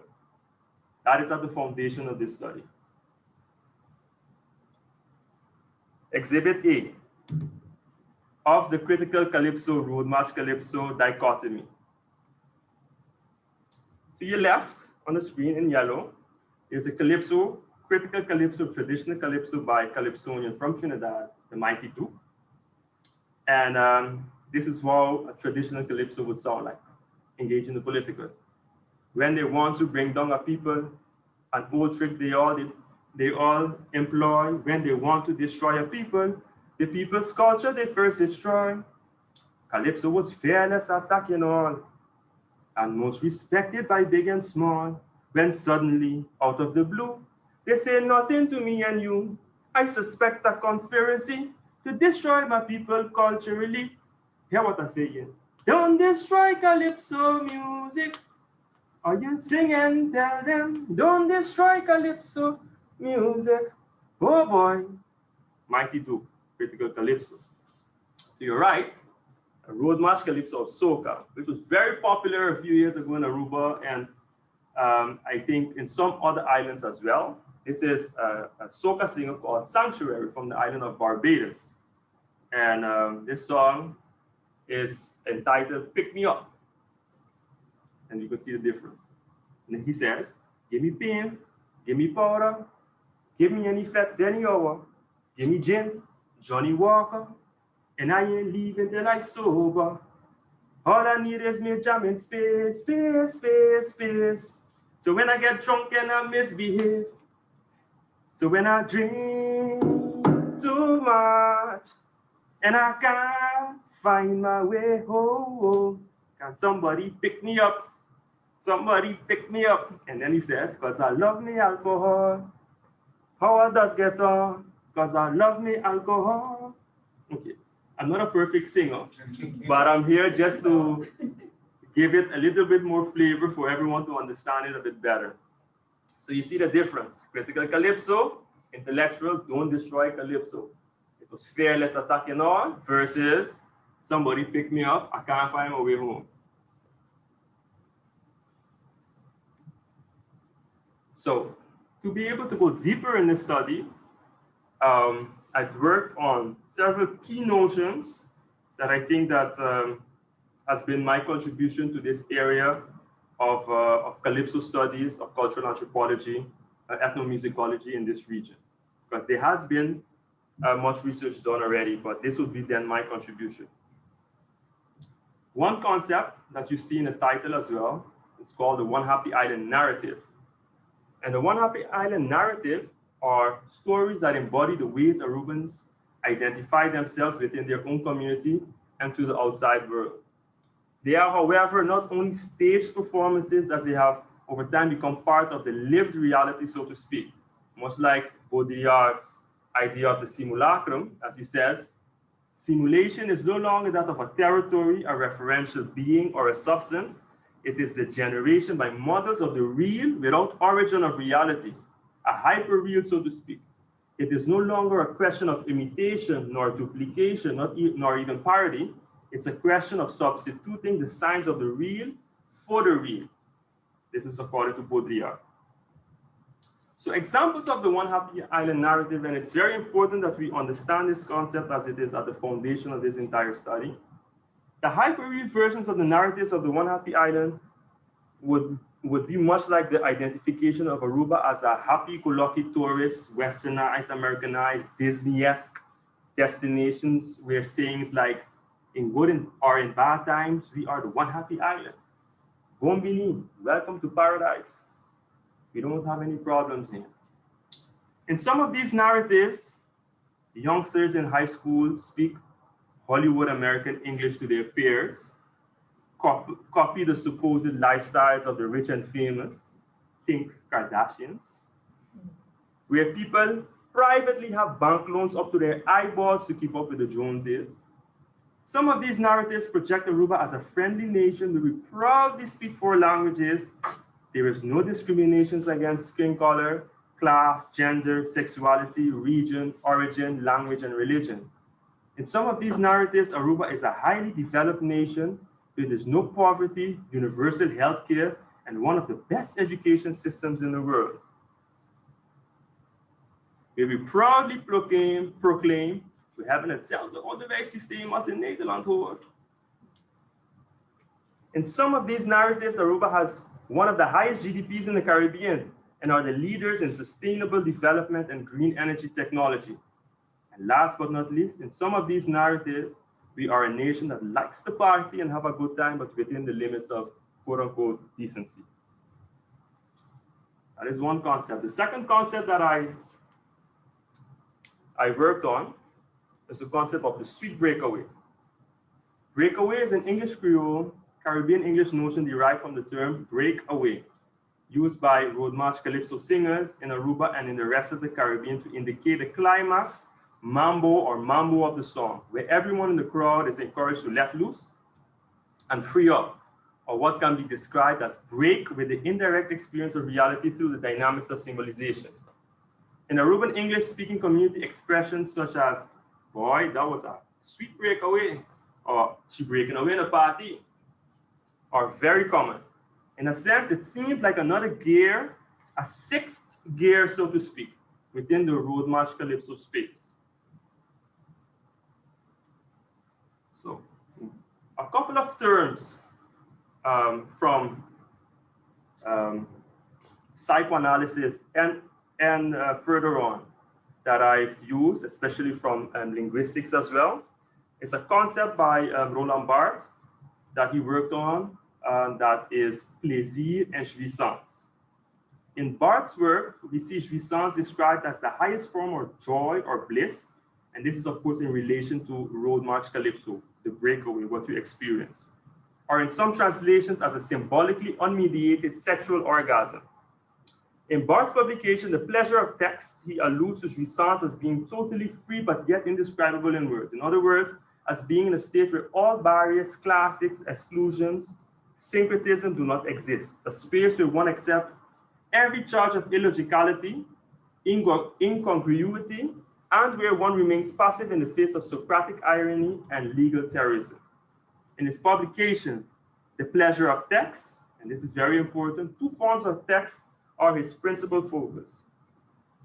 That is at the foundation of this study. Exhibit A of the Critical-Calypso, Roadmarch-Calypso dichotomy. To your left on the screen in yellow is a Calypso, Critical-Calypso, traditional Calypso by Calypsonian from Trinidad, the Mighty Duke. And this is how a traditional Calypso would sound like, engaging the political. When they want to bring down a people, an old trick they all employ. When they want to destroy a people, the people's culture they first destroy. Calypso was fearless, attacking all, and most respected by big and small. When suddenly, out of the blue, they say nothing to me and you. I suspect a conspiracy to destroy my people culturally. Hear what I say again. Don't destroy Calypso music. Are you singing? Tell them. Don't destroy Calypso music. Oh boy. Mighty Duke, Critical-Calypso. To your right, a Roadmarch-Calypso of Soca, which was very popular a few years ago in Aruba and I think in some other islands as well. This is a Soca singer called Sanctuary from the island of Barbados. And this song is entitled Pick Me Up. And you can see the difference. And he says, give me paint, give me powder, give me any fat, any hour, give me gin, Johnny Walker, and I ain't leaving till I sober. All I need is me jamming space, space, space, space. So when I get drunk and I misbehave, so when I drink too much and I can't find my way home, can somebody pick me up? Somebody pick me up. And then he says, cause I love me alcohol. How I does get on? Cause I love me alcohol. Okay, I'm not a perfect singer, but I'm here just to give it a little bit more flavor for everyone to understand it a bit better. So you see the difference. Critical-Calypso, intellectual, don't destroy Calypso. It was fearless attacking all versus somebody pick me up, I can't find my way home. So to be able to go deeper in this study, I've worked on several key notions that I think that has been my contribution to this area of Calypso studies, of cultural anthropology, ethnomusicology in this region. But there has been much research done already, but this would be then my contribution. One concept that you see in the title as well is called the One Happy Island narrative. And the One Happy Island narrative are stories that embody the ways Arubans identify themselves within their own community and to the outside world. They are, however, not only staged performances, as they have over time become part of the lived reality, so to speak. Much like Baudrillard's idea of the simulacrum, as he says, simulation is no longer that of a territory, a referential being, or a substance. It is the generation by models of the real without origin of reality, a hyperreal, so to speak. It is no longer a question of imitation nor duplication, nor even parody. It's a question of substituting the signs of the real for the real. This is according to Baudrillard. So examples of the One Happy Island narrative, and it's very important that we understand this concept as it is at the foundation of this entire study. The hyperreal versions of the narratives of the One Happy Island would be much like the identification of Aruba as a happy-go-lucky tourist, westernized, Americanized, Disney-esque destinations where sayings like, in good or in bad times, we are the One Happy Island. Bombini, welcome to paradise. We don't have any problems here. In some of these narratives, youngsters in high school speak Hollywood American English to their peers. copy the supposed lifestyles of the rich and famous, think Kardashians, where people privately have bank loans up to their eyeballs to keep up with the Joneses. Some of these narratives project Aruba as a friendly nation where we proudly speak 4 languages. There is no discriminations against skin color, class, gender, sexuality, region, origin, language, and religion. In some of these narratives, Aruba is a highly developed nation where there's no poverty, universal health care, and one of the best education systems in the world. Where we proudly proclaim we hebben hetzelfde onderwijssysteem als in Nederland hoor. In some of these narratives, Aruba has one of the highest GDPs in the Caribbean and are the leaders in sustainable development and green energy technology. And last but not least, in some of these narratives, we are a nation that likes to party and have a good time, but within the limits of quote-unquote decency. That is one concept. The second concept that I worked on is the concept of the sweet breakaway. Breakaway is an English Creole, Caribbean English notion derived from the term break away, used by Roadmarch-Calypso singers in Aruba and in the rest of the Caribbean to indicate the climax, mambo of the song, where everyone in the crowd is encouraged to let loose and free up, or what can be described as break with the indirect experience of reality through the dynamics of symbolization. In Aruban English-speaking community, expressions such as, boy, that was a sweet breakaway, or she breaking away in a party, are very common. In a sense, it seemed like another gear, a 6th gear, so to speak, within the Roadmarch-Calypso space. So, a couple of terms from psychoanalysis and further on that I've used, especially from linguistics as well. It's a concept by Roland Barthes that he worked on that is Plaisir and Jouissance. In Barthes' work, we see Jouissance described as the highest form of joy or bliss, and this is of course in relation to Roadmarch-Calypso, the breakaway, what you experience, or in some translations as a symbolically unmediated sexual orgasm. In Barthes' publication, The Pleasure of Text, he alludes to Jouissance as being totally free but yet indescribable in words. In other words, as being in a state where all barriers, classics, exclusions, syncretism do not exist. A space where one accepts every charge of illogicality, incongruity, and where one remains passive in the face of Socratic irony and legal terrorism. In his publication, The Pleasure of Text, and this is very important, 2 forms of text are his principal focus.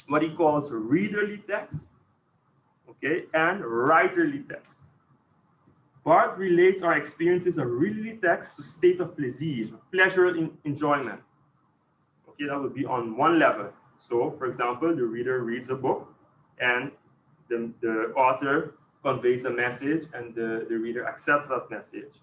What he calls readerly text, okay, and writerly text. Barthes relates our experiences of readerly text to state of plaisir, pleasure and enjoyment. Okay, that would be on one level. So, for example, the reader reads a book and the author conveys a message and the reader accepts that message.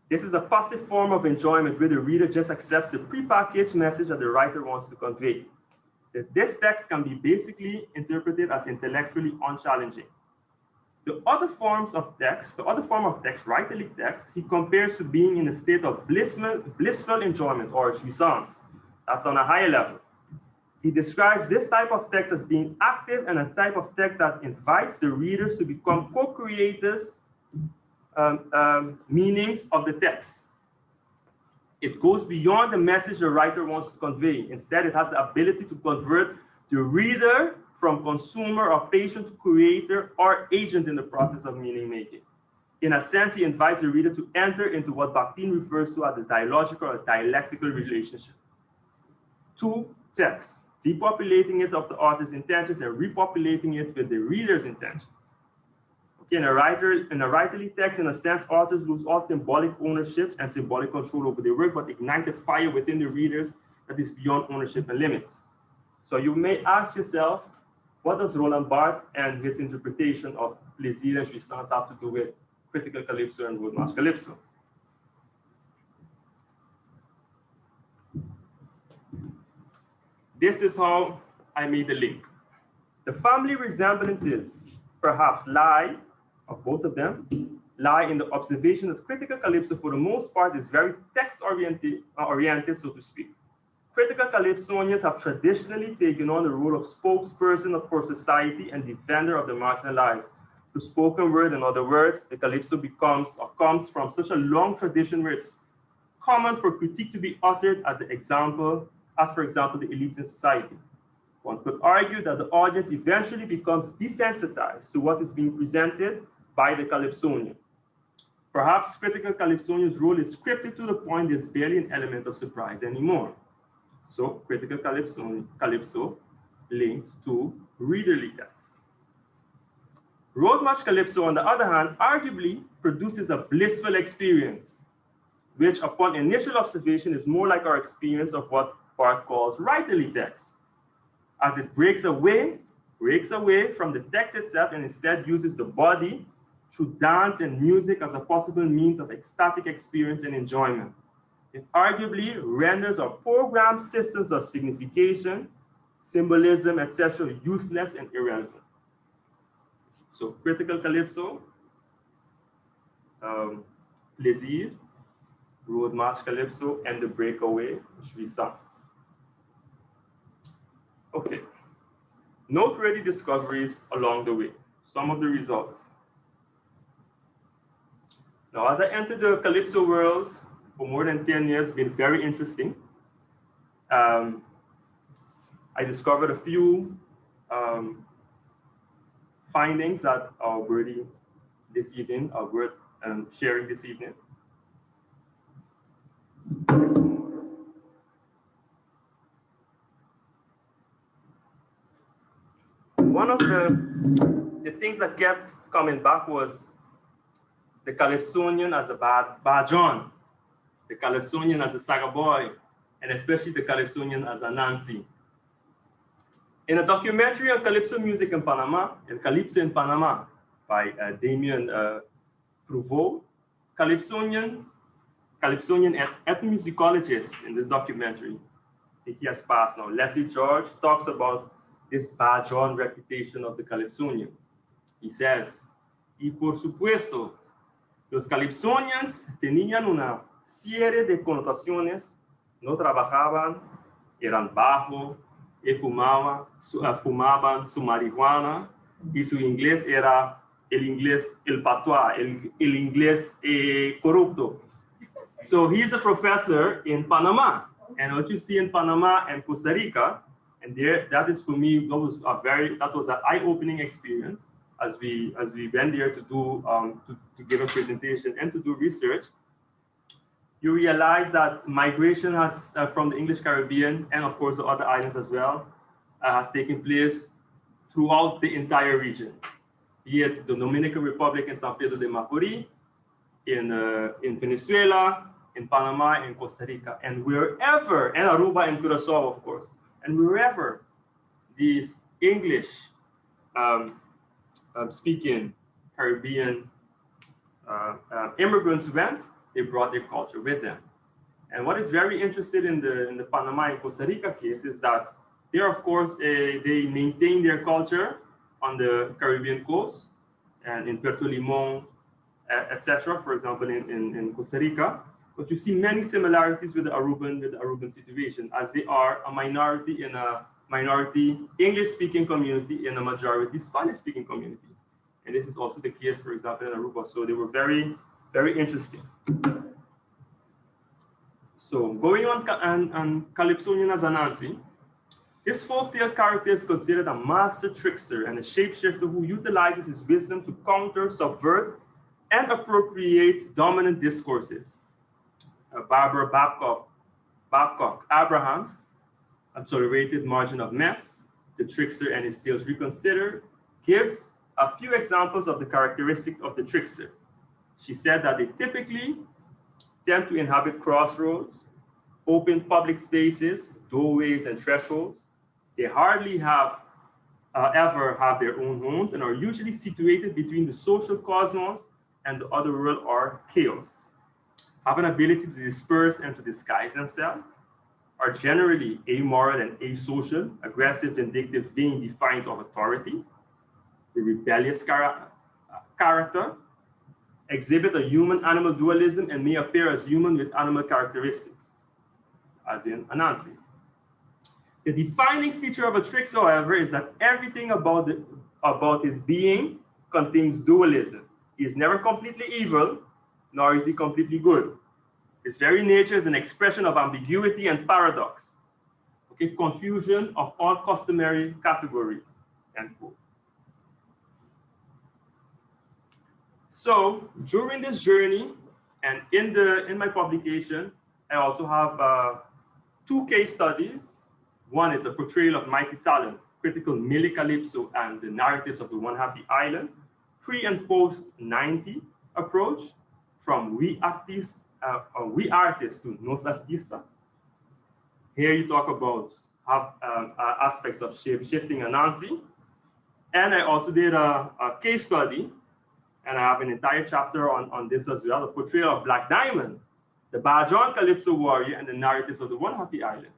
This is a passive form of enjoyment where the reader just accepts the prepackaged message that the writer wants to convey. This text can be basically interpreted as intellectually unchallenging. The other form of text, writerly text, he compares to being in a state of blissful enjoyment or jouissance. That's on a higher level. He describes this type of text as being active and a type of text that invites the readers to become co-creators meanings of the text. It goes beyond the message the writer wants to convey. Instead, it has the ability to convert the reader from consumer or patient to creator or agent in the process of meaning making. In a sense, he invites the reader to enter into what Barthes refers to as the dialogical or dialectical relationship. 2 texts, depopulating it of the author's intentions and repopulating it with the reader's intentions. Okay, in a writerly text, in a sense, authors lose all symbolic ownership and symbolic control over their work, but ignite a fire within the readers that is beyond ownership and limits. So you may ask yourself, what does Roland Barthes and his interpretation of Plaisir and Jouissance have to do with Critical-Calypso and Roadmarch-Calypso? This is how I made the link. The family resemblances perhaps lie of both of them lie in the observation that critical calypso, for the most part, is very text-oriented, so to speak. Critical calypsonians have traditionally taken on the role of spokesperson for society and defender of the marginalized. The spoken word, in other words, the calypso comes from such a long tradition where it's common for critique to be uttered for example, the elites in society. One could argue that the audience eventually becomes desensitized to what is being presented by the calypsonian. Perhaps critical calypsonian's role is scripted to the point there's barely an element of surprise anymore. So critical calypso linked to readerly text. Roadmarch-Calypso, on the other hand, arguably produces a blissful experience, which upon initial observation is more like our experience of what Barthes calls writerly text, as it breaks away from the text itself and instead uses the body through dance and music as a possible means of ecstatic experience and enjoyment. It arguably renders our programmed systems of signification, symbolism, etc. useless and irrelevant. So critical calypso, Plaisir, Roadmarch-Calypso, and the Breakaway, Jouissance. Okay, noteworthy discoveries along the way, some of the results. Now, as I entered the Calypso world for more than 10 years, it's been very interesting. I discovered a few findings that are worthy this evening, are worth sharing this evening. One of the things that kept coming back was the Calypsonian as a bad John, the Calypsonian as a Saga boy, and especially the Calypsonian as a Nancy. In a documentary on Calypso music in Panama, El Calypso in Panama, by Damien Prouveau, Calypsonian ethnomusicologist in this documentary, I think he has passed now, Leslie George, talks about this bad John reputation of the Calypsonian. He says, y por supuesto, los Calypsonians tenían una serie de connotaciones, no trabajaban, eran bajos, y fumaban su marihuana, y su inglés era el inglés, el patois, el inglés corrupto. So he's a professor in Panama, and what you see in Panama and Costa Rica, and there, that is for me, that was an eye-opening experience as we went there to do to give a presentation and to do research. You realize that migration has from the English Caribbean and of course the other islands as well has taken place throughout the entire region, be it the Dominican Republic and San Pedro de Macorís, in Venezuela, in Panama, in Costa Rica, and wherever, and Aruba and Curacao, of course, and wherever these English speaking Caribbean immigrants went, they brought their culture with them. And what is very interesting in the Panama and Costa Rica case is that there, of course, they maintain their culture on the Caribbean coast and in Puerto Limon, etc. For example, in Costa Rica. But you see many similarities with the Aruban situation, as they are a minority in a minority English-speaking community in a majority Spanish-speaking community. And this is also the case, for example, in Aruba. So they were very, very interesting. So going on Calypsonian as Anansi, this folktale character is considered a master trickster and a shapeshifter who utilizes his wisdom to counter, subvert, and appropriate dominant discourses. Barbara Babcock Abrahams, A Tolerated Margin of Mess, The Trickster and His Tales Reconsidered, gives a few examples of the characteristic of the trickster. She said that they typically tend to inhabit crossroads, open public spaces, doorways, and thresholds. They hardly ever have their own homes and are usually situated between the social cosmos and the other world or chaos. Have an ability to disperse and to disguise themselves, are generally amoral and asocial, aggressive, vindictive, vain, defiant of authority. The rebellious character, exhibit a human-animal dualism, and may appear as human with animal characteristics, as in Anansi. The defining feature of a trix, however, is that everything about his being contains dualism. He is never completely evil, nor is he completely good. His very nature is an expression of ambiguity and paradox. Okay, confusion of all customary categories, end quote. So during this journey and in my publication, I also have 2 case studies. One is a portrayal of mighty talent, Critical-Calypso and the narratives of the One Happy Island, pre and post 90 approach from we artists to nos artistas. Here you talk about aspects of shape-shifting Anansi. And I also did a case study, and I have an entire chapter on this as well, the portrayal of Black Diamond, the Bajon Calypso warrior, and the narratives of the One Happy Island,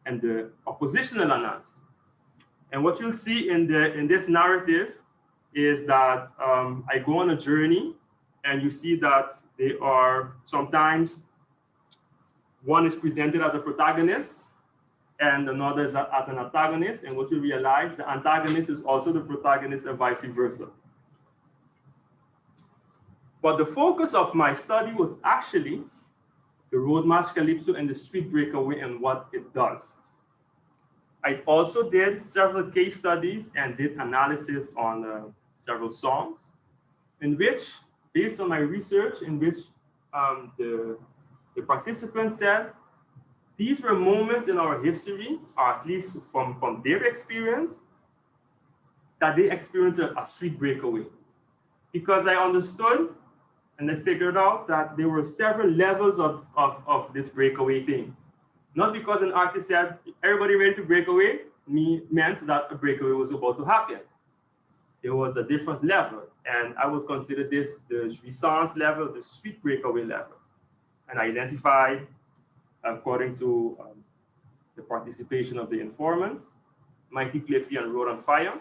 and the oppositional Anansi. And what you'll see in this narrative is that I go on a journey, and you see that they are sometimes, one is presented as a protagonist, and another is as an antagonist. And what you realize, the antagonist is also the protagonist and vice versa. But the focus of my study was actually the Roadmarch-Calypso and the Sweet Breakaway and what it does. I also did several case studies and did analysis on several songs, in which, based on my research, in which the participants said, these were moments in our history, or at least from their experience, that they experienced a sweet breakaway. Because I understood and I figured out that there were several levels of this breakaway thing. Not because an artist said, everybody ready to break away, meant that a breakaway was about to happen. There was a different level. And I would consider this the Jouissance level, the sweet breakaway level. And I identified, according to the participation of the informants, Mighty Cliffy and Road on Fire.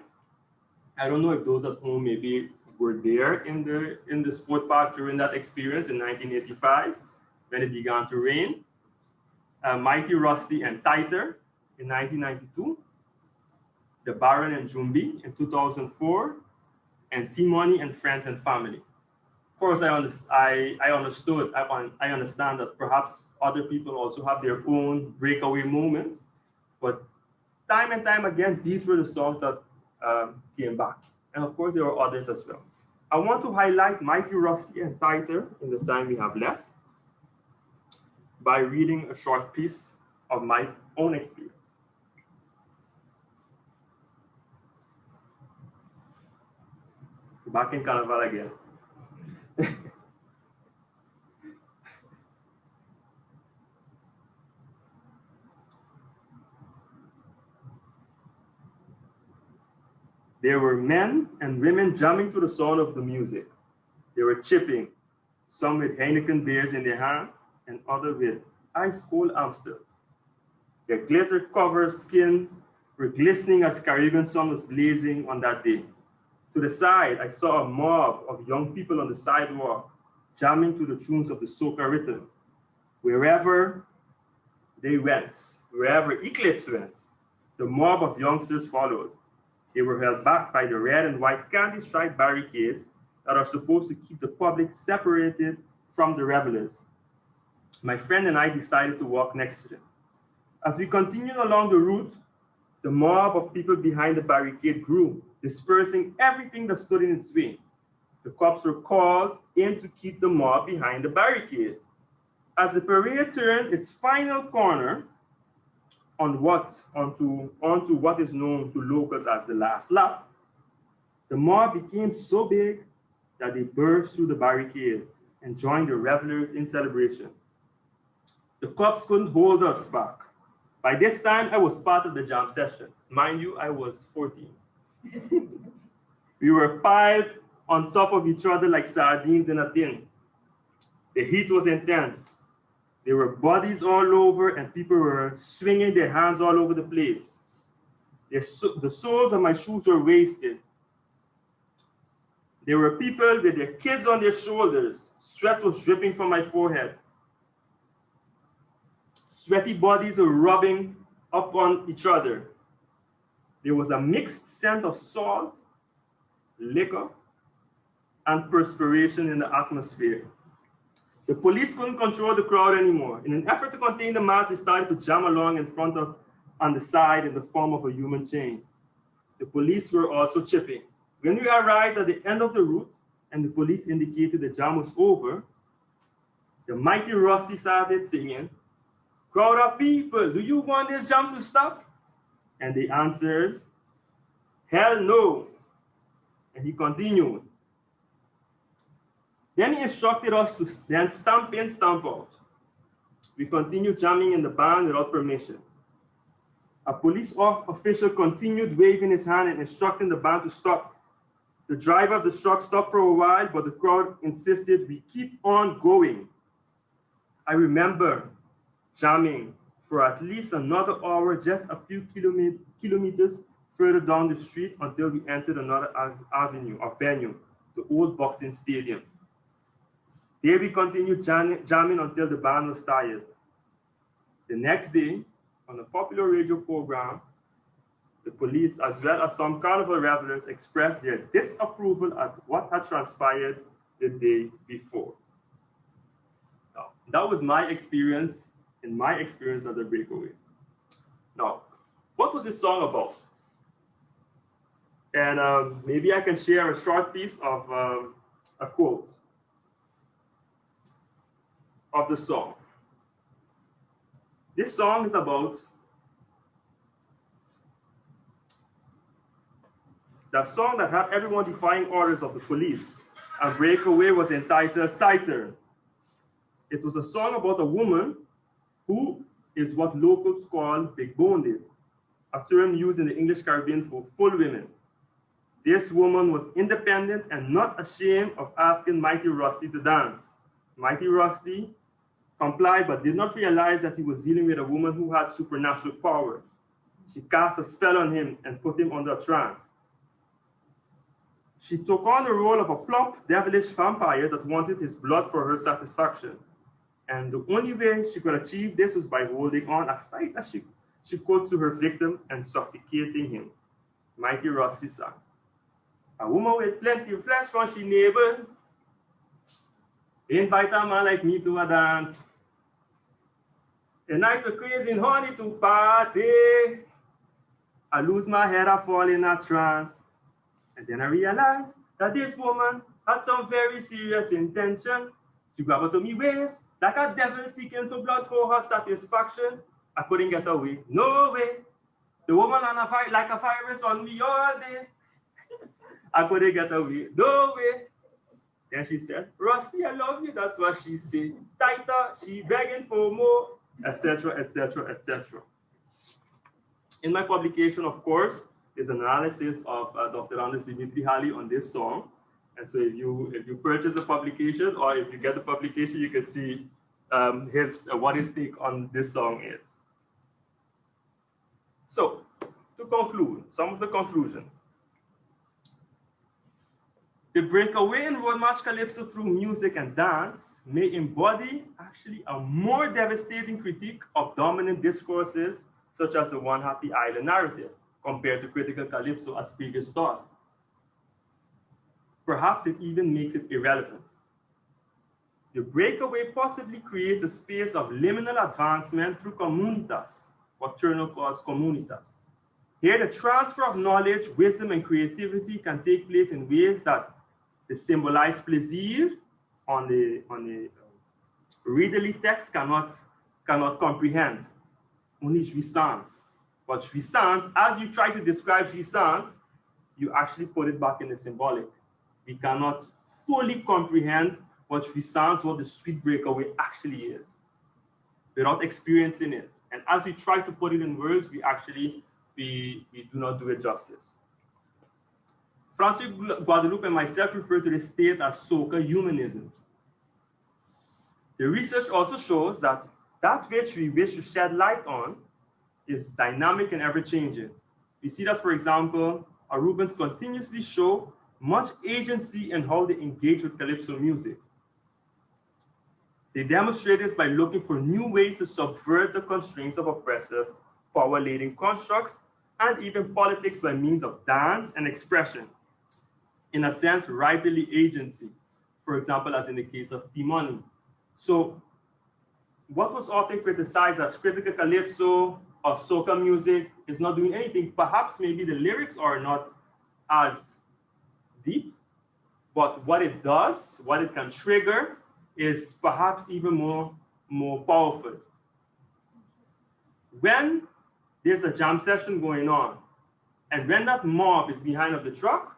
I don't know if those at home maybe were there in the sport park during that experience in 1985, when it began to rain. Mighty Rusty and Tighter in 1992, The Baron and Jumbi in 2004, and T-Money and Friends and Family. Of course, I understand that perhaps other people also have their own breakaway moments, but time and time again, these were the songs that came back. And of course, there were others as well. I want to highlight Mighty Rusty and Tighter in the time we have left by reading a short piece of my own experience. Back in Carnival again. There were men and women jamming to the sound of the music. They were chipping, some with Heineken beers in their hand, and others with ice-cold Amstels. Their glitter-covered skin were glistening as Caribbean sun was blazing on that day. To the side, I saw a mob of young people on the sidewalk, jamming to the tunes of the Soca rhythm. Wherever they went, wherever Eclipse went, the mob of youngsters followed. They were held back by the red and white candy-striped barricades that are supposed to keep the public separated from the revelers. My friend and I decided to walk next to them. As we continued along the route, the mob of people behind the barricade grew, dispersing everything that stood in its way. The cops were called in to keep the mob behind the barricade. As the parade turned its final corner onto what is known to locals as the last lap, the mob became so big that they burst through the barricade and joined the revelers in celebration. The cops couldn't hold us back. By this time, I was part of the jam session. Mind you, I was 14. We were piled on top of each other like sardines in a tin. The heat was intense. There were bodies all over and people were swinging their hands all over the place. The soles of my shoes were wasted. There were people with their kids on their shoulders. Sweat was dripping from my forehead. Sweaty bodies were rubbing up on each other. There was a mixed scent of salt, liquor, and perspiration in the atmosphere. The police couldn't control the crowd anymore. In an effort to contain the mass, they started to jam along in front of, on the side in the form of a human chain. The police were also chipping. When we arrived at the end of the route and the police indicated the jam was over, the mighty Rusty started singing, "Crowd of people, do you want this jam to stop?" And they answered, "Hell no." And he continued. Then he instructed us to then stamp in, stamp out. We continued jamming in the band without permission. A police official continued waving his hand and instructing the band to stop. The driver of the truck stopped for a while, but the crowd insisted we keep on going. I remember jamming for at least another hour, just a few kilometers further down the street until we entered another avenue or venue, the old boxing stadium. There we continued jamming until the band was tired. The next day, on a popular radio program, the police, as well as some carnival revelers, expressed their disapproval at what had transpired the day before. Now, that was my experience, as a breakaway. Now, what was this song about? And maybe I can share a short piece of a quote of the song. This song is about the song that had everyone defying orders of the police. And Breakaway was entitled Tighter. It was a song about a woman who is what locals call big-boned, a term used in the English Caribbean for full women. This woman was independent and not ashamed of asking Mighty Rusty to dance. Mighty Rusty complied but did not realize that he was dealing with a woman who had supernatural powers. She cast a spell on him and put him under a trance. She took on the role of a plump, devilish vampire that wanted his blood for her satisfaction. And the only way she could achieve this was by holding on as tight as she could to her victim and suffocating him. Mighty Rusty sang. A woman with plenty of flesh from she neighbor invite a man like me to a dance. And I so crazy and honey to party. I lose my head, I fall in a trance. And then I realized that this woman had some very serious intention. She grabbed onto me waist like a devil seeking for blood for her satisfaction. I couldn't get away, no way. The woman on a fight like a virus on me all day. I couldn't get away, no way. Then she said, "Rusty, I love you." That's what she said. Tighter, she begging for more, etc., etc., etc. In my publication, of course, is an analysis of Dr. Anders Dimitri Halley on this song. And so if you purchase the publication or if you get the publication, you can see what his take on this song is. So to conclude, some of the conclusions. The Breakaway in Roadmarch-Calypso through music and dance may embody actually a more devastating critique of dominant discourses such as the One Happy Island narrative compared to Critical-Calypso as previous thought. Perhaps it even makes it irrelevant. The Breakaway possibly creates a space of liminal advancement through communitas, what Turner calls communitas. Here, the transfer of knowledge, wisdom, and creativity can take place in ways that the symbolized Plaisir on the readerly text cannot comprehend. Only Jouissance. But Jouissance, as you try to describe Jouissance, you actually put it back in the symbolic. We cannot fully comprehend what Jouissance, what the sweet breakaway actually is, without experiencing it. And as we try to put it in words, we do not do it justice. Francis Guadeloupe and myself refer to this state as Soca humanism. The research also shows that which we wish to shed light on is dynamic and ever-changing. We see that, for example, Arubans continuously show much agency in how they engage with Calypso music. They demonstrate this by looking for new ways to subvert the constraints of oppressive, power-laden constructs, and even politics by means of dance and expression. In a sense, writerly agency, for example, as in the case of P-Money. So what was often criticized as Critical-Calypso or Soca music is not doing anything. Perhaps maybe the lyrics are not as deep, but what it does, what it can trigger, is perhaps even more powerful. When there's a jam session going on, and when that mob is behind of the truck,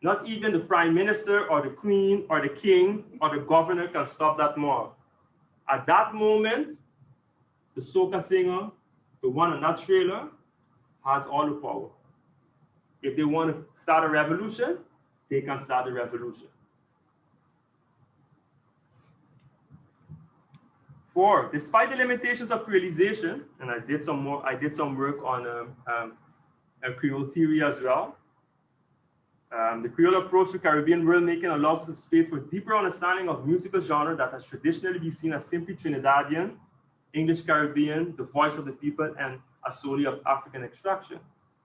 not even the prime minister or the queen or the king or the governor can stop that mob. At that moment, the soca singer, the one on that trailer, has all the power. If they want to start a revolution, they can start a revolution. 4, despite the limitations of creolization, and I did some work on Creole theory as well. The Creole approach to Caribbean world making allows us a space for deeper understanding of musical genre that has traditionally been seen as simply Trinidadian, English Caribbean, the voice of the people, and a solely of African extraction.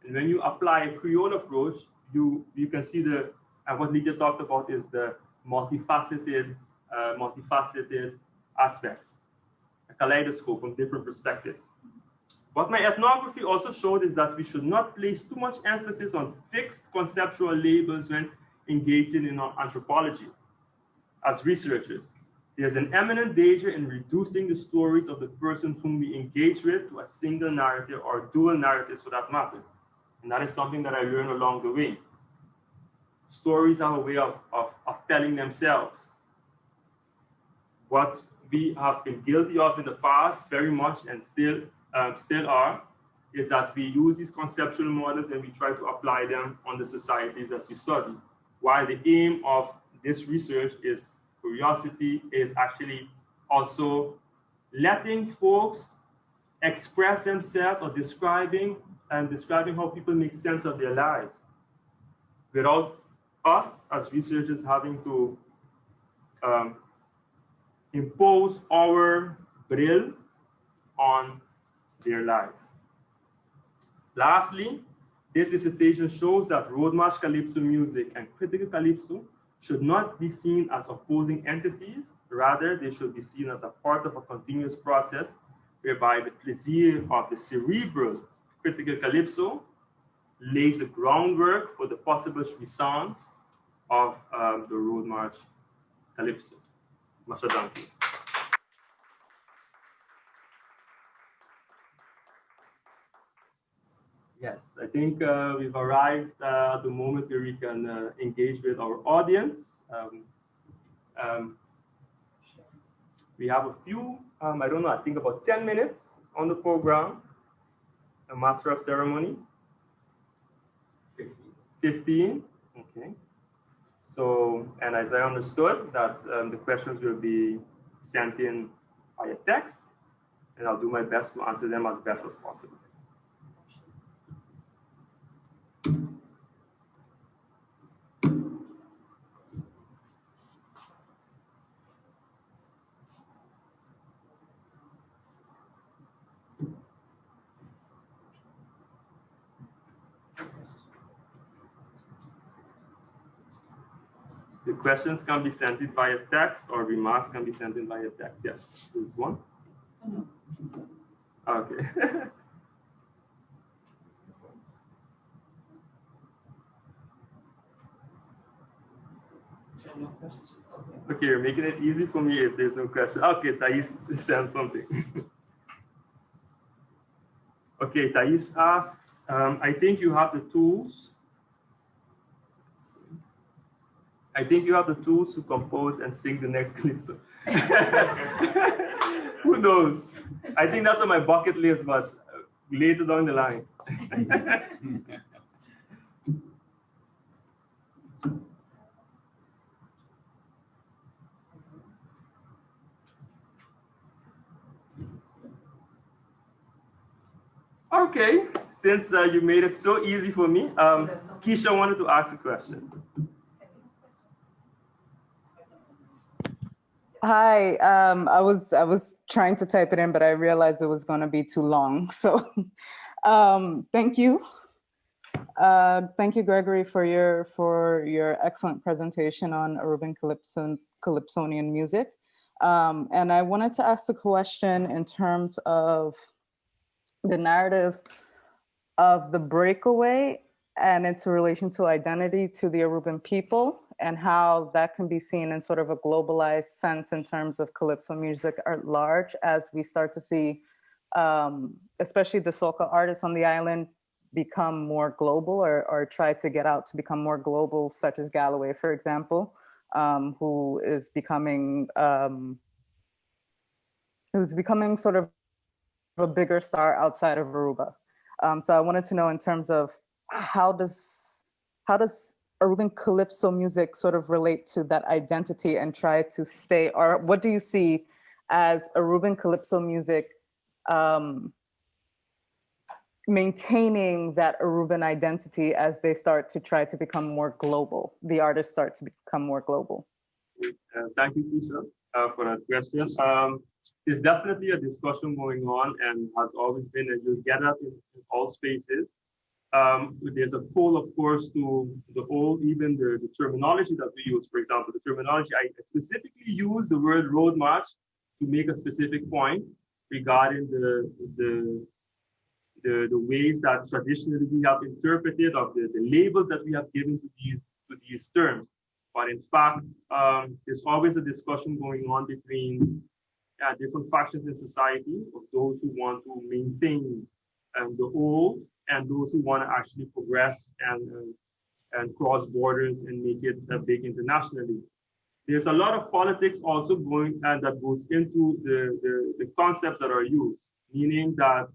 And when you apply a Creole approach, you can see what Lydia talked about is the multifaceted aspects, a kaleidoscope from different perspectives. What my ethnography also showed is that we should not place too much emphasis on fixed conceptual labels when engaging in anthropology. As researchers, there's an eminent danger in reducing the stories of the persons whom we engage with to a single narrative or dual narratives for that matter. And that is something that I learned along the way. Stories have a way of telling themselves. What we have been guilty of in the past very much and still are, is that we use these conceptual models and we try to apply them on the societies that we study. While the aim of this research is curiosity, is actually also letting folks express themselves or describing how people make sense of their lives without us as researchers having to impose our brill on their lives. Lastly, this dissertation shows that Roadmarch-Calypso music and Critical-Calypso should not be seen as opposing entities. Rather, they should be seen as a part of a continuous process whereby the Plaisir of the cerebral Critical-Calypso lays the groundwork for the possible Jouissance of the Roadmarch-Calypso. Much thank you. Yes, I think we've arrived at the moment where we can engage with our audience. We have a few, I don't know, I think about 10 minutes on the program. A Master of Ceremony? 15, okay. So, and as I understood that the questions will be sent in via text, and I'll do my best to answer them as best as possible. The questions can be sent in via text or remarks can be sent in via text. Yes, this one. Okay. Okay, you're making it easy for me if there's no question. Okay, Thais sent something. Okay, Thais asks, I think you have the tools. I think you have the tools to compose and sing the next Calypso. Who knows? I think that's on my bucket list, but later down the line. Okay, since you made it so easy for me, Keisha wanted to ask a question. Hi, I was trying to type it in, but I realized it was going to be too long. So, thank you. Thank you, Gregory, for your excellent presentation on Aruban Calypsonian music. And I wanted to ask a question in terms of the narrative of the breakaway and its relation to identity to the Aruban people, and how that can be seen in sort of a globalized sense in terms of Calypso music at large, as we start to see, especially the Soca artists on the island become more global, or try to get out to become more global, such as Galloway, for example, who is becoming sort of a bigger star outside of Aruba. So I wanted to know, in terms of how does Aruban Calypso music sort of relate to that identity and try to stay, or what do you see as Aruban Calypso music maintaining that Aruban identity as they start to try to become more global, the artists start to become more global? Thank you, Keisha, for that question. There's definitely a discussion going on, and has always been, and you'll get that in all spaces. There's a pull, of course, to the whole, even the terminology that we use. For example, the terminology, I specifically use the word road march to make a specific point regarding the ways that traditionally we have interpreted, of the labels that we have given to these terms. But in fact, there's always a discussion going on between different factions in society, of those who want to maintain the old, and those who want to actually progress and cross borders and make it big internationally. There's a lot of politics also going, and that goes into the concepts that are used, meaning that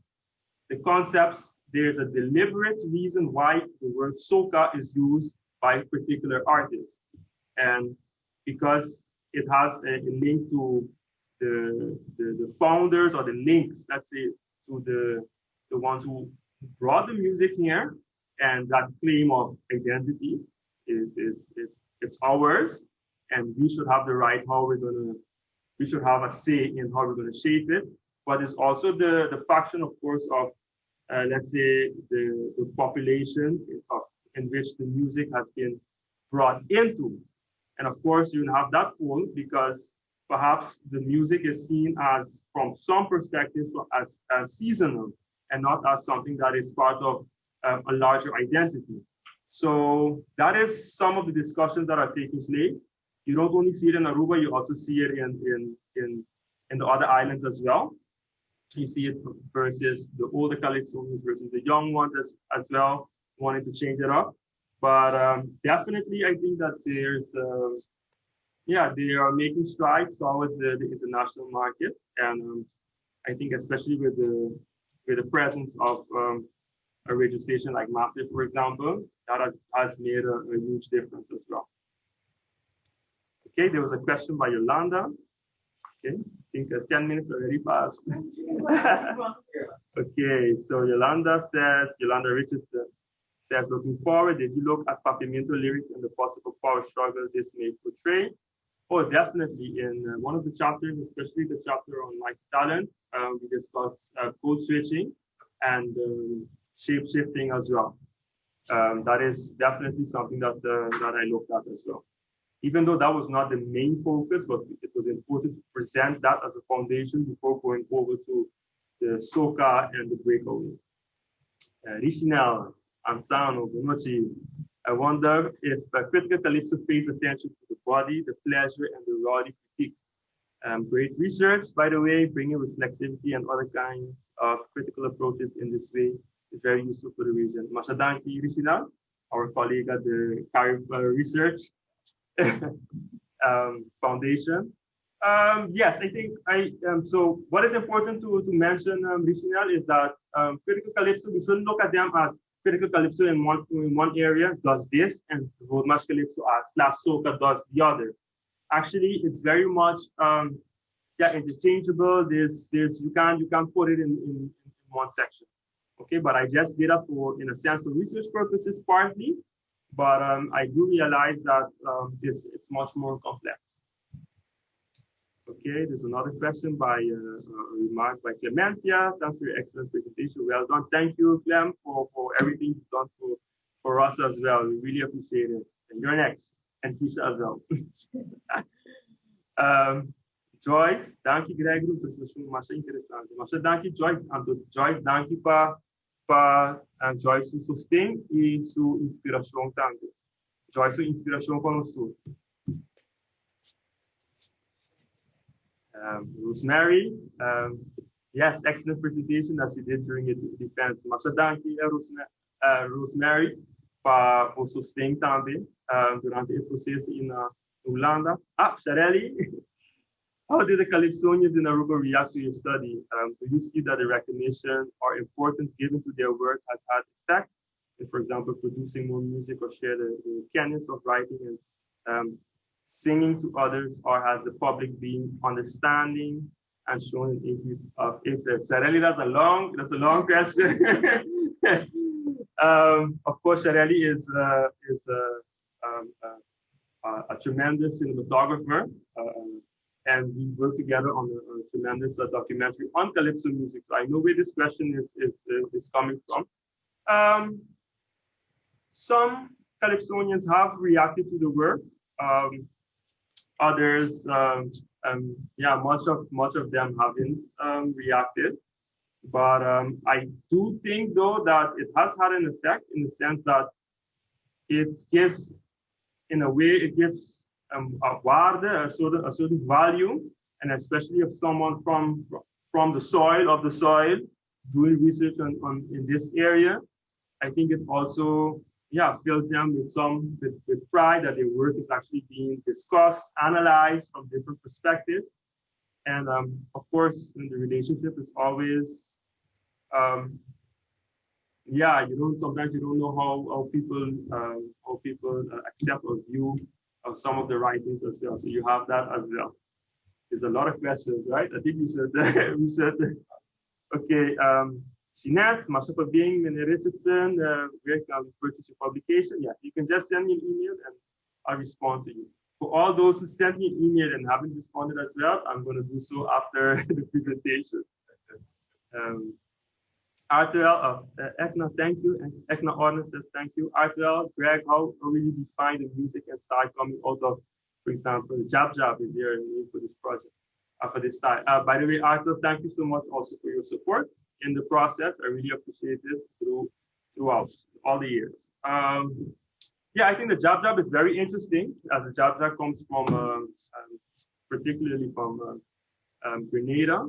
the concepts, there's a deliberate reason why the word soca is used by particular artists. And because it has a link to the founders, or the links, let's say, to the ones who brought the music here, and that claim of identity it's ours, and we should have the right we should have a say in how we're gonna shape it. But it's also the faction, of course, of let's say the population in which the music has been brought into. And of course, you have that pull, because perhaps the music is seen as, from some perspectives, as seasonal, and not as something that is part of a larger identity. So that is some of the discussions that are taking place. You don't only see it in Aruba, you also see it in the other islands as well. You see it versus the older Calypsonians versus the young ones as well, wanting to change it up. But definitely, I think that there's, they are making strides towards the international market. And I think especially with the presence of a radio station like Massive, for example, that has made a huge difference as well. Okay, there was a question by Yolanda. Okay, I think 10 minutes already passed. Okay, so Yolanda Richardson says, looking forward, did you look at Papimiento lyrics and the possible power struggle this may portray? Oh, definitely. In one of the chapters, especially the chapter on like talent, we discuss code switching and shape shifting as well. That is definitely something that I looked at as well. Even though that was not the main focus, but it was important to present that as a foundation before going over to the Soca and the Breakaway. Rishinel, Ansano, Bonochi, I wonder if Critical-Calypso pays attention to the body, the pleasure, and the rowdy critique. Great research, by the way, bringing reflexivity and other kinds of critical approaches in this way is very useful for the region. Mashadanki Rishinel, our colleague at the Carib Research Foundation. Yes, I think so what is important to mention, Rishinel, is that Critical-Calypso, we shouldn't look at them as Critical-Calypso in one area does this, and Roadmarch-Calypso / Soca does the other. Actually, it's very much interchangeable. There's you can put it in one section. Okay, but I just did that for, in a sense, for research purposes partly, but I do realize that it's much more complex. Okay, there's another question by a remark by Clemencia. Thanks for your excellent presentation. Well done. Thank you, Clem, for everything you've done for us as well. We really appreciate it. And you're next, and Keisha as well. Joyce, dank je Gregory, apresentação mais interessante. Mas dank je Joyce, Joyce, dank je para Joyce su sustento e sua inspiração também. Joyce, sua inspiração para nós todos. Rosemary, yes, excellent presentation that you did during the defense. Mas dank je Rosemary para o sustento também durante o processo na Holanda. Shareli. How did the Calypsonians in Aruba react to your study? Do you see that the recognition or importance given to their work has had effect in, for example, producing more music or share the mechanics of writing and singing to others, or has the public been understanding and shown an increase of interest? Shareli, that's a long question. Of course, Shareli is a tremendous cinematographer. And we work together on a tremendous documentary on Calypso music. So I know where this question is coming from. Some Calypsonians have reacted to the work. Others, yeah, much of them haven't reacted. But I do think, though, that it has had an effect in the sense that it gives, in a way, it gives a waarde, a certain value, and especially if someone from the soil doing research in this area, I think it also fills them with pride that their work is actually being discussed, analyzed from different perspectives, and of course, the relationship is always sometimes you don't know how people accept or view of some of the writings as well. So you have that as well. There's a lot of questions, right? I think we should. Okay, Jeanette, Masha for being Mene Richardson, where can we purchase your publication? Yes, you can just send me an email and I'll respond to you. For all those who sent me an email and haven't responded as well, I'm going to do so after the presentation. Artel, Ekna, thank you. And Ekna Orner says thank you. Artel, Greg, how will you define the music and style coming out of, for example, Jab is there for this project, for this style. By the way, Artel, thank you so much also for your support in the process. I really appreciate it throughout all the years. Yeah, I think the Jab is very interesting, as the Jab comes from, particularly from Grenada.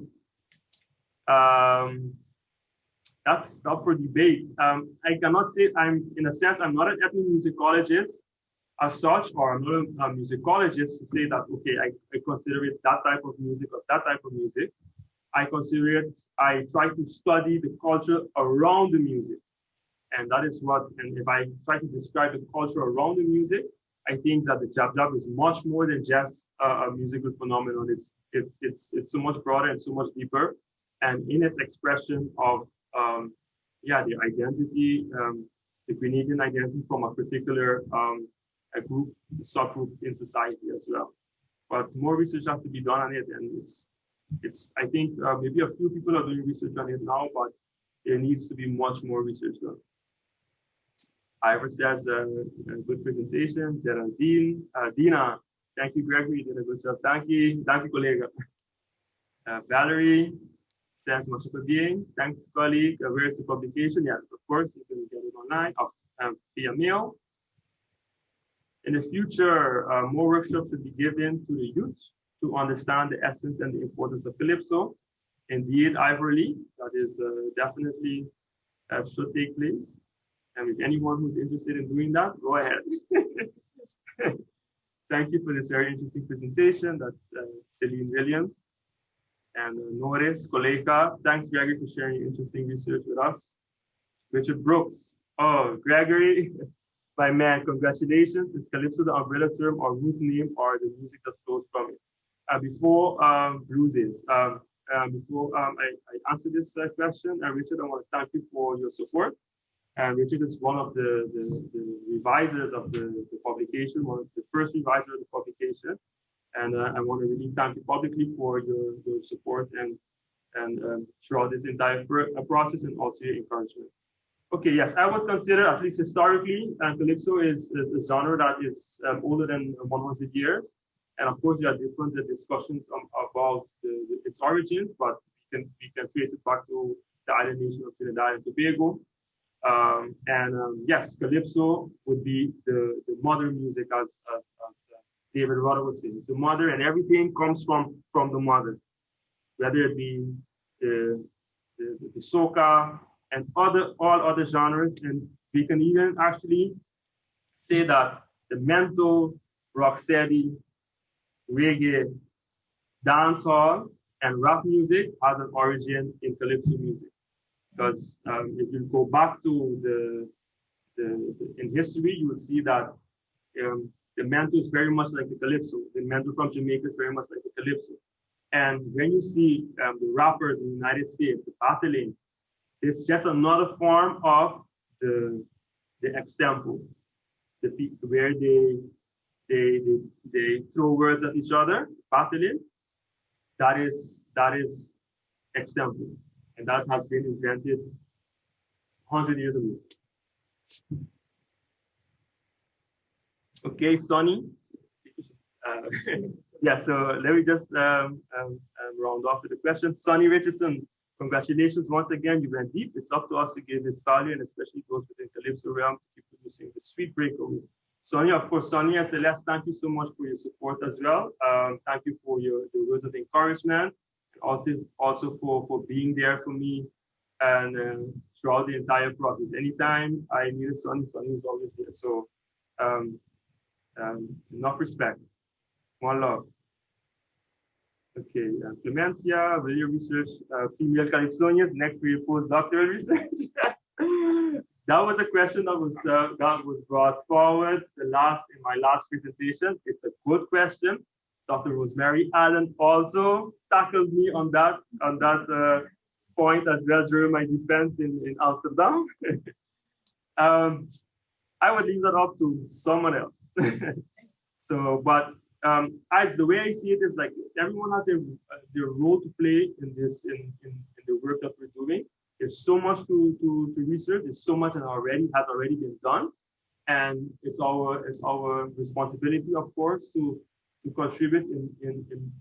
That's up for debate. I cannot say I'm not an ethnomusicologist as such, or I'm not a musicologist to say that, okay, I consider it that type of music or that type of music. I try to study the culture around the music. And that is and if I try to describe the culture around the music, I think that the Jab is much more than just a musical phenomenon. It's so much broader and so much deeper. And in its expression of the identity, the Grenadian identity from a particular a group, subgroup in society as well. But more research has to be done on it, and I think maybe a few people are doing research on it now, but there needs to be much more research done. Ivor says a good presentation. Geraldine, Dina, thank you, Gregory, you did a good job. Thank you, colleague. Valerie says, much for being. Thanks, colleague. Where is the publication? Yes, of course, you can get it online via mail. In the future, more workshops should be given to the youth to understand the essence and the importance of Calypso. Indeed, Ivory, that is definitely should take place. And if anyone who's interested in doing that, go ahead. Thank you for this very interesting presentation. That's Celine Williams. And Norris, Koleka, thanks, Gregory, for sharing interesting research with us. Richard Brooks. Oh, Gregory, my man, congratulations. Is Calypso the umbrella term or root name or the music that flows from it? Before blues is. before I answer this question, Richard, I want to thank you for your support. Richard is one of the revisers of the publication, one of the first revisers of the publication. And I want to really thank you publicly for your support and throughout this entire process, and also your encouragement. Okay, yes, I would consider, at least historically, Calypso is a genre that is older than 100 years. And of course, there are different discussions about its origins, but we can trace it back to the island nation of Trinidad and Tobago. Yes, Calypso would be the mother music, as David Rudder would say. It's the mother, and everything comes from the mother, whether it be the Soca and all other genres. And we can even actually say that the mento, rocksteady, reggae, dancehall, and rap music has an origin in Calypso music. Because if you go back to in history, you will see that the mento is very much like the Calypso. The mento from Jamaica is very much like the Calypso. And when you see the rappers in the United States battling, it's just another form of the extempo, where they throw words at each other, battling. That is extempo, and that has been invented 100 years ago. Okay, Sonny. Yeah, so let me just round off with the question. Sonny Richardson, congratulations once again. You went deep. It's up to us to give its value, and especially those within Calypso realm, to keep producing the sweet breakaway. Sonia, of course, Sonia and Celeste, thank you so much for your support as well. Thank you for your words of encouragement, and also for being there for me and throughout the entire process. Anytime I needed Sonia, Sonia was always there. So enough respect. One love. Okay, Clemencia, will you research female Calypsonians next to your postdoctoral research? That was a question that was brought forward in my last presentation. It's a good question. Dr. Rosemary Allen also tackled me on that point as well during my defense in Amsterdam. I would leave that up to someone else. So, but as the way I see it is like everyone has their role to play in this in the work that we're doing. There's so much to research. There's so much that has already been done, and it's our responsibility, of course, to contribute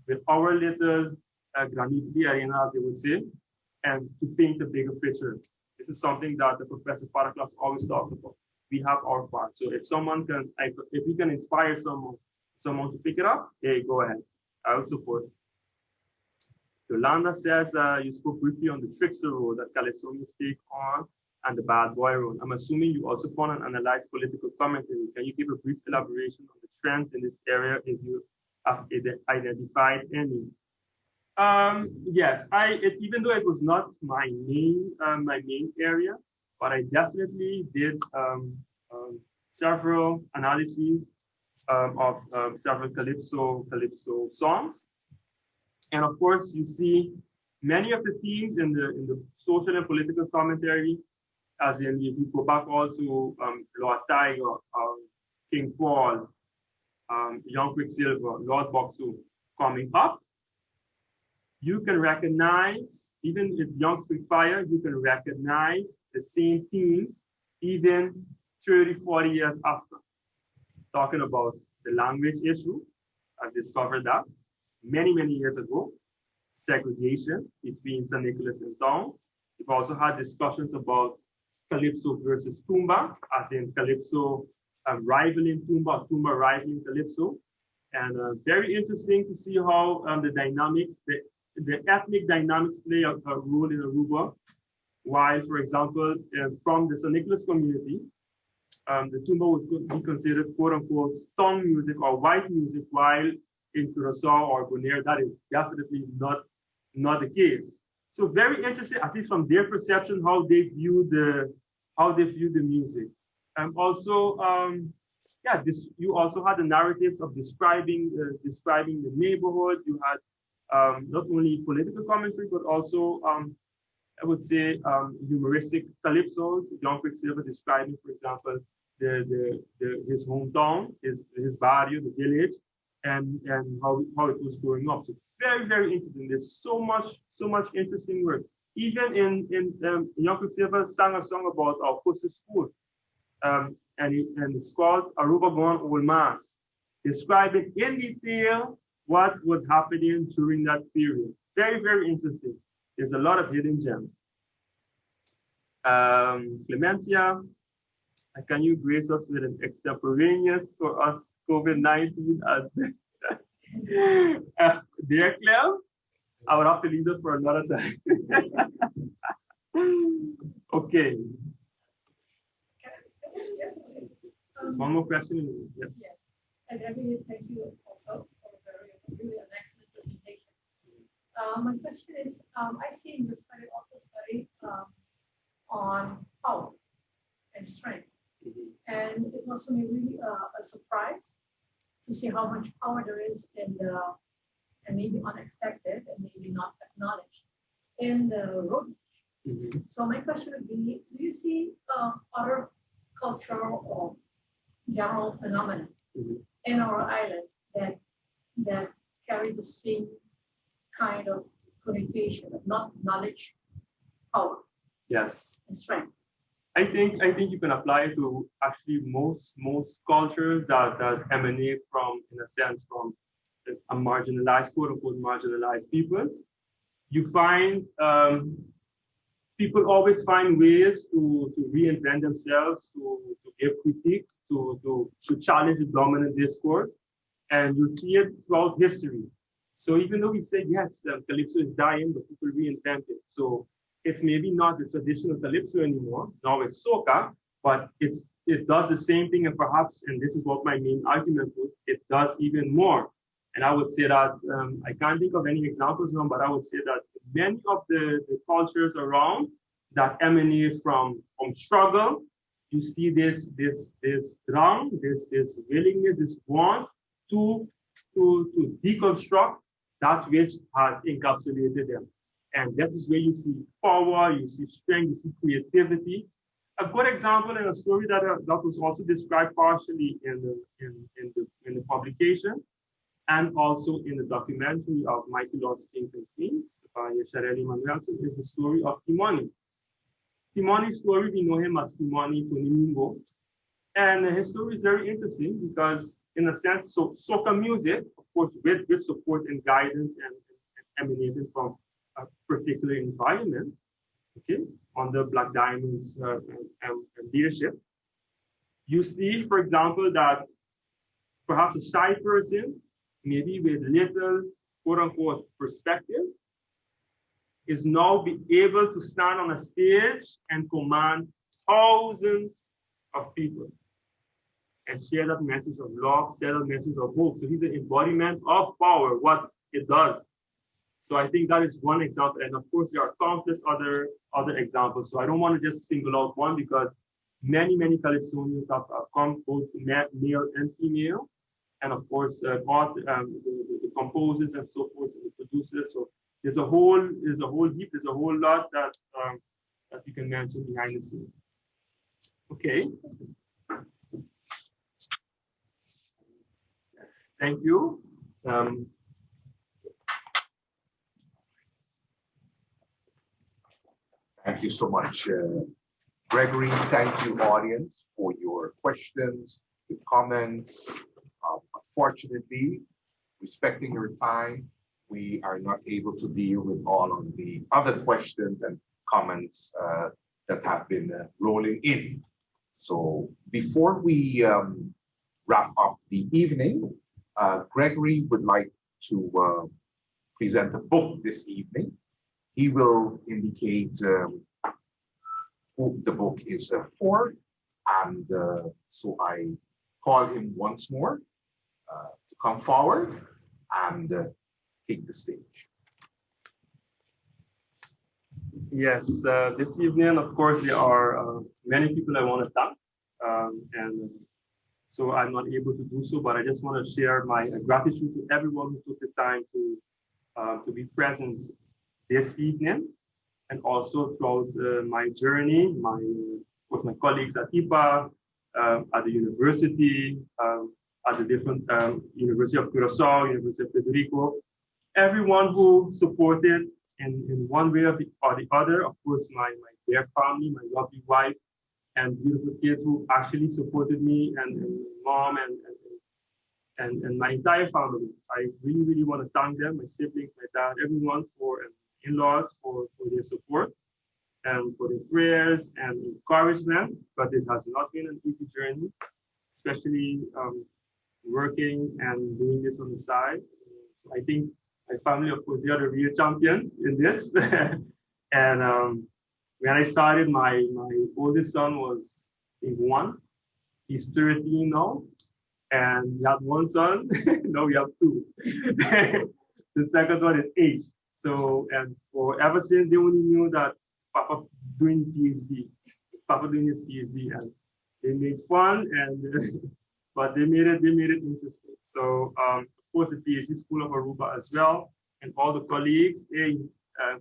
with our little granito de arena, as they would say, and to paint a bigger picture. This is something that the Professor Paraclas always talked about. We have our part. So if we can inspire someone to pick it up, hey, go ahead. I will support. Yolanda says you spoke briefly on the trickster role that Calypsonians take on and the bad boy role. I'm assuming you also found and analyzed political commentary. Can you give a brief elaboration on the trends in this area if you have identified any? Yes, even though it was not my main area, but I definitely did several analyses of several Calypso songs. And of course, you see many of the themes in the social and political commentary, as in if you go back all to Lord Tiger, King Paul, Young Quicksilver, Lord Boxu coming up. You can recognize, even with Young Spitfire, you can recognize the same themes even 30, 40 years after. Talking about the language issue, I've discovered that many years ago. Segregation between St. Nicholas and Town. We've also had discussions about Calypso versus Tumba, as in Calypso rivaling Tumba, Tumba rivaling Calypso. And very interesting to see how the dynamics, the ethnic dynamics play a role in Aruba. While, for example, from the St. Nicholas community, the Tumba would be considered quote unquote tongue music or white music, while in Curaçao or Bonaire, that is definitely not the case. So very interesting, at least from their perception, how they view the music. And also, you also had the narratives of describing the neighborhood. You had not only political commentary, but also, I would say, humoristic calypsos. Young Quicksilver describing, for example, his hometown, his barrio, the village, and how it was growing up. So very, very interesting. There's so much interesting work. Even in Young Quicksilver sang a song about our first school, and it's called Aruban Gone Old Mass, describing in detail what was happening during that period. Very, very interesting. There's a lot of hidden gems. Clemencia, can you grace us with an extemporaneous for us COVID-19? Dear Clem, I would have to leave this for another time. Okay. There's one more question. Yes. Yes. And Gregory, thank you also for really an excellent presentation. My question is, I see in your study also study on power and strength. And it was for me really a surprise to see how much power there is in the, and maybe unexpected and maybe not acknowledged in the road march. So my question would be, do you see other cultural or general phenomena in our island that carry the same kind of connotation of not knowledge, power, Yes. and strength? I think you can apply it to actually most cultures that emanate from, in a sense, from a marginalized, quote unquote, marginalized people. You find people always find ways to reinvent themselves, to give critique, to challenge the dominant discourse, and you see it throughout history. So even though we say yes, Calypso is dying, but people reinvent it. So it's maybe not the traditional Calypso anymore. Now it's Soca, but it does the same thing, and perhaps, and this is what my main argument was, it does even more. And I would say that, I can't think of any examples now, but I would say that many of the cultures around that emanate from struggle, you see this drang, this willingness, this want to deconstruct that which has encapsulated them. And that is where you see power, you see strength, you see creativity. A good example and a story that was also described partially in the publication, and also in the documentary of Mighty Lords, Kings and Queens by Shareli Manuelson, is the story of Timoni. Timoni's story, we know him as Timoni Tonimingo. And his story is very interesting because, in a sense, so soca music, of course, with support and guidance and emanating from a particular environment, okay, under Black Diamond's leadership. You see, for example, that perhaps a shy person, maybe with little, quote unquote, perspective, is now be able to stand on a stage and command thousands of people and share that message of love, share that message of hope. So he's an embodiment of power, what it does. So I think that is one example. And of course, there are countless other examples. So I don't want to just single out one because many Calypsonians have come both male and female. And of course, the composers and so forth, and the producers. So there's a whole heap, there's a whole lot that you can mention behind the scenes. Okay. Yes, thank you. Thank you so much, Gregory. Thank you, audience, for your questions, your comments. Unfortunately, respecting your time, we are not able to deal with all of the other questions and comments that have been rolling in. So before we wrap up the evening, Gregory would like to present a book this evening. He will indicate who the book is for, and so I call him once more to come forward and take the stage. Yes, this evening, of course, there are many people I want to thank, and so I'm not able to do so, but I just want to share my gratitude to everyone who took the time to be present this evening, and also throughout my journey, with my colleagues at IPA, at the university, at the different University of Curaçao, University of Puerto Rico, everyone who supported in one way or the other. Of course, my dear family, my lovely wife, and beautiful kids who actually supported me, and mom and my entire family. I really, really want to thank them, my siblings, my dad, everyone, for in-laws for their support and for their prayers and encouragement. But this has not been an easy journey, especially working and doing this on the side. I think my family, of course, they are the real champions in this. And when I started, my oldest son was, I think, 1. He's 13 now. And we had 1 son, now we have 2. The second one is 8. So, and for ever since, they only knew that Papa doing his PhD, and they made fun, and but they made it interesting. So, of course, the PhD School of Aruba as well, and all the colleagues, hey,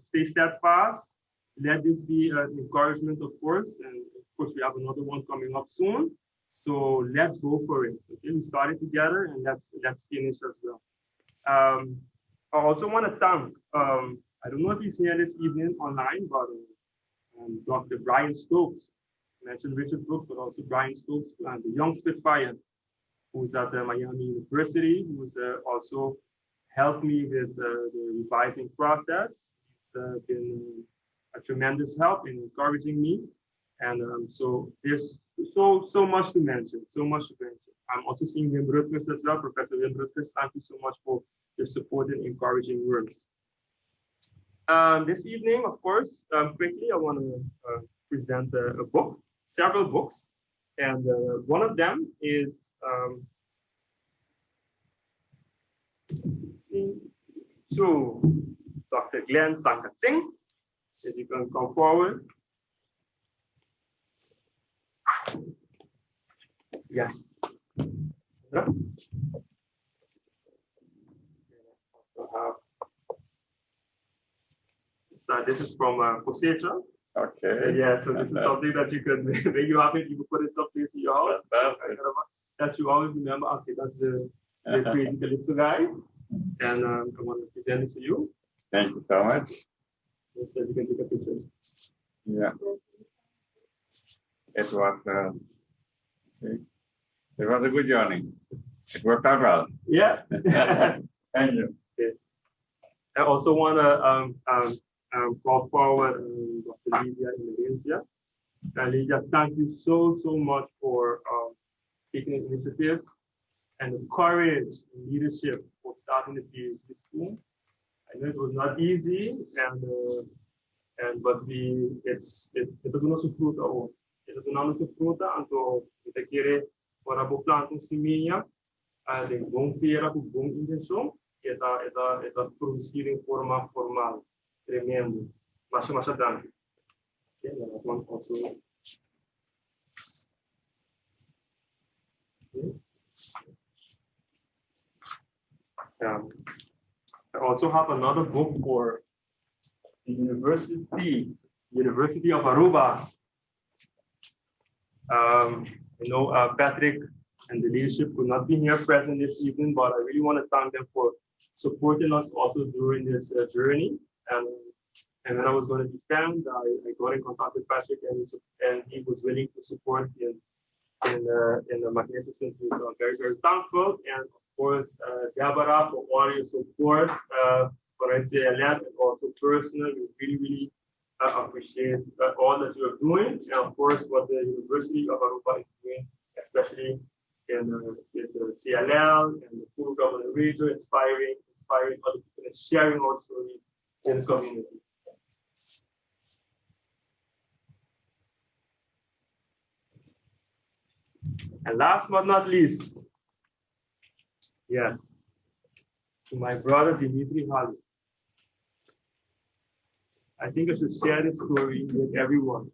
stay steadfast. Let this be an encouragement, of course, and of course, we have another one coming up soon. So let's go for it. Okay, we started together, and let's finish as well. I also want to thank, I don't know if he's here this evening online, but Dr. Brian Stokes. I mentioned Richard Brooks, but also Brian Stokes, and the young Spitfire, who's at Miami University, who's also helped me with the revising process. He's been a tremendous help in encouraging me. And so there's so much to mention, I'm also seeing Wim Rutgers as well, Professor Wim Rutgers. Thank you so much for your support and encouraging words. This evening, of course, quickly, I want to present a book, several books. And one of them is to Dr. Glenn Sankatsing. If you can come forward. Yes. So this is from Kosecha. Okay. Yeah, so this is something that you can, when you have it, you can put it someplace in your house. That you always remember, okay, that's the crazy Calypso guy. And I want to present it to you. Thank you so much. So you can take a picture. Yeah. It was a good journey. It worked out well. Yeah. Thank you. Okay. I also want to call forward Dr. Lydia in Malaysia. Lydia, thank you so much for taking the initiative and the courage and leadership for starting the PhD school. I know it was not easy, but it's nosso fruto. It's nosso fruto, então kita quer para o plano semente, de bom feira com bom intenção, eta produzir em forma formal, tremendo. Mas danke. Okay, one also. I also have another book for the University of Aruba. I know Patrick and the leadership could not be here present this evening, but I really want to thank them for supporting us also during this journey. And when I was going to defend, I got in contact with Patrick, and he was willing to support in the magnificent way. So I'm very, very thankful. And of course, Deborah, for all your support, for NCLF, and also personally, we really, really appreciate all that you are doing, and of course what the University of Aruba is doing, especially in the CLL and the full government region, inspiring other people and sharing our stories in this community. And last but not least, yes, to my brother Dimitri Hali. I think I should share this story with everyone.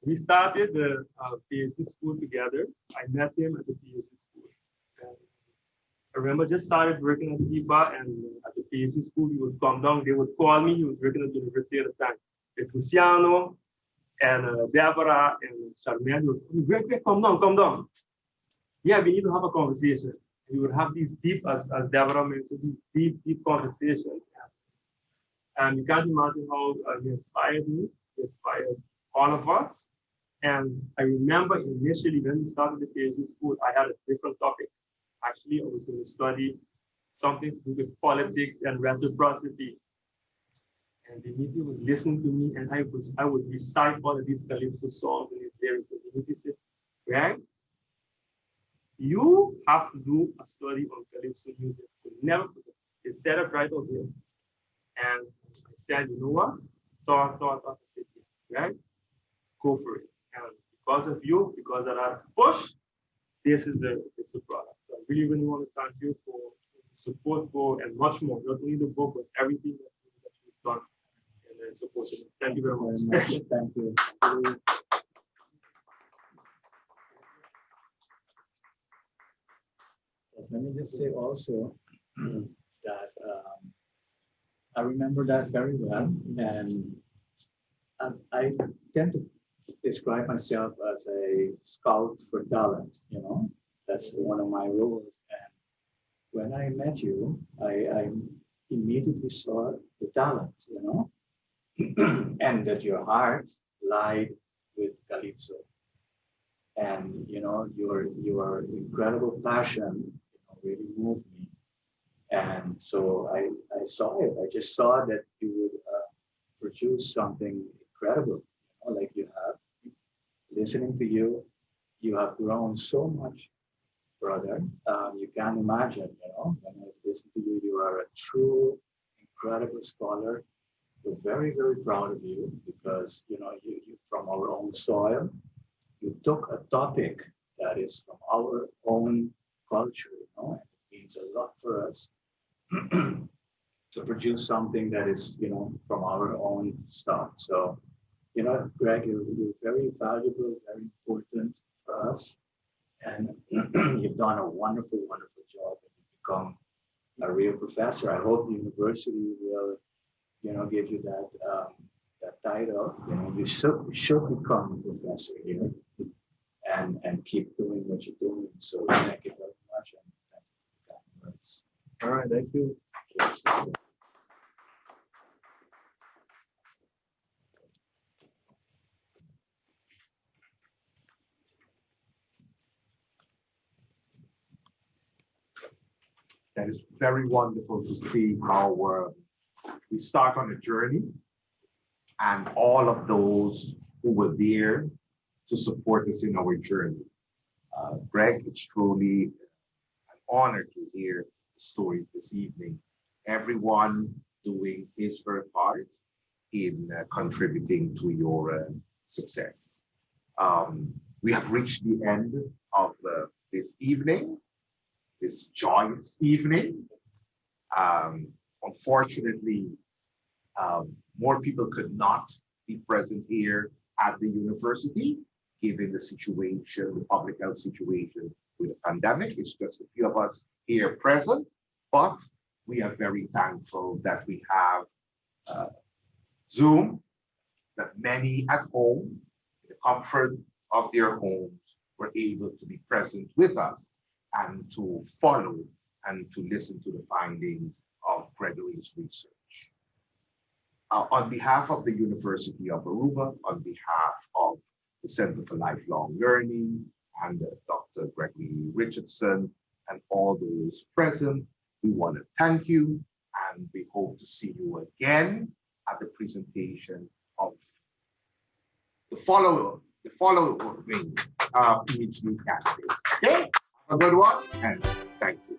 We started the PhD school together. I met him at the PhD school. I remember just started working at IFA, and at the PhD school, he would come down, they would call me, he was working at the university at the time. With Luciano and Deborah and Charmaine, he would come, Greg, come down. Yeah, we need to have a conversation. And we would have these deep, as Deborah mentioned, these deep conversations. And you can't imagine how he inspired me, he inspired all of us. And I remember initially when we started the PhD school, I had a different topic. Actually, I was going to study something to do with politics and reciprocity. And Dimitri was listening to me, and I would recite all of these Calypso songs and his lyrics. And Dimitri said, Greg, you have to do a study on Calypso music. You'll never forget. It's set up right over here. And I said, you know what? Thought. I said, yes, Greg, go for it. And because of you, because of that push, this is the product. So I really, really want to thank you for support for and much more, not only the book, but everything that you've done and supported. Thank you very much. Thank you. Yes, let me just say also that I remember that very well, and I tend to describe myself as a scout for talent, you know, that's one of my roles. And when I met you, I immediately saw the talent, you know, and that your heart lied with Calypso. And, you know, your incredible passion, you know, really moved me. And so I saw it. I just saw that you would produce something incredible, you know, like you have. Listening to you, you have grown so much, brother. You can't imagine, you know, when I listen to you, you are a true, incredible scholar. We're very, very proud of you because, you know, you from our own soil, you took a topic that is from our own culture, you know, and it means a lot for us to produce something that is, you know, from our own stuff. So, you know, Greg, you're very valuable, very important for us. And you've done a wonderful, wonderful job. And you've become a real professor. I hope the university will, you know, give you that title. You know, you should become a professor here and keep doing what you're doing. So thank you very much. And thank you for the kind words. All right, thank you. And it's very wonderful to see how we start on a journey and all of those who were there to support us in our journey. Greg, it's truly an honor to hear the stories this evening. Everyone doing his part in contributing to your success. We have reached the end of this evening. This joyous evening. Unfortunately, more people could not be present here at the university, given the situation, the public health situation with the pandemic. It's just a few of us here present, but we are very thankful that we have Zoom, that many at home, in the comfort of their homes, were able to be present with us and to follow and to listen to the findings of Gregory's research. On behalf of the University of Aruba, on behalf of the Center for Lifelong Learning and Dr. Gregory Richardson and all those present, we want to thank you, and we hope to see you again at the presentation of the following PhD candidate. Okay? A good one, and thank you.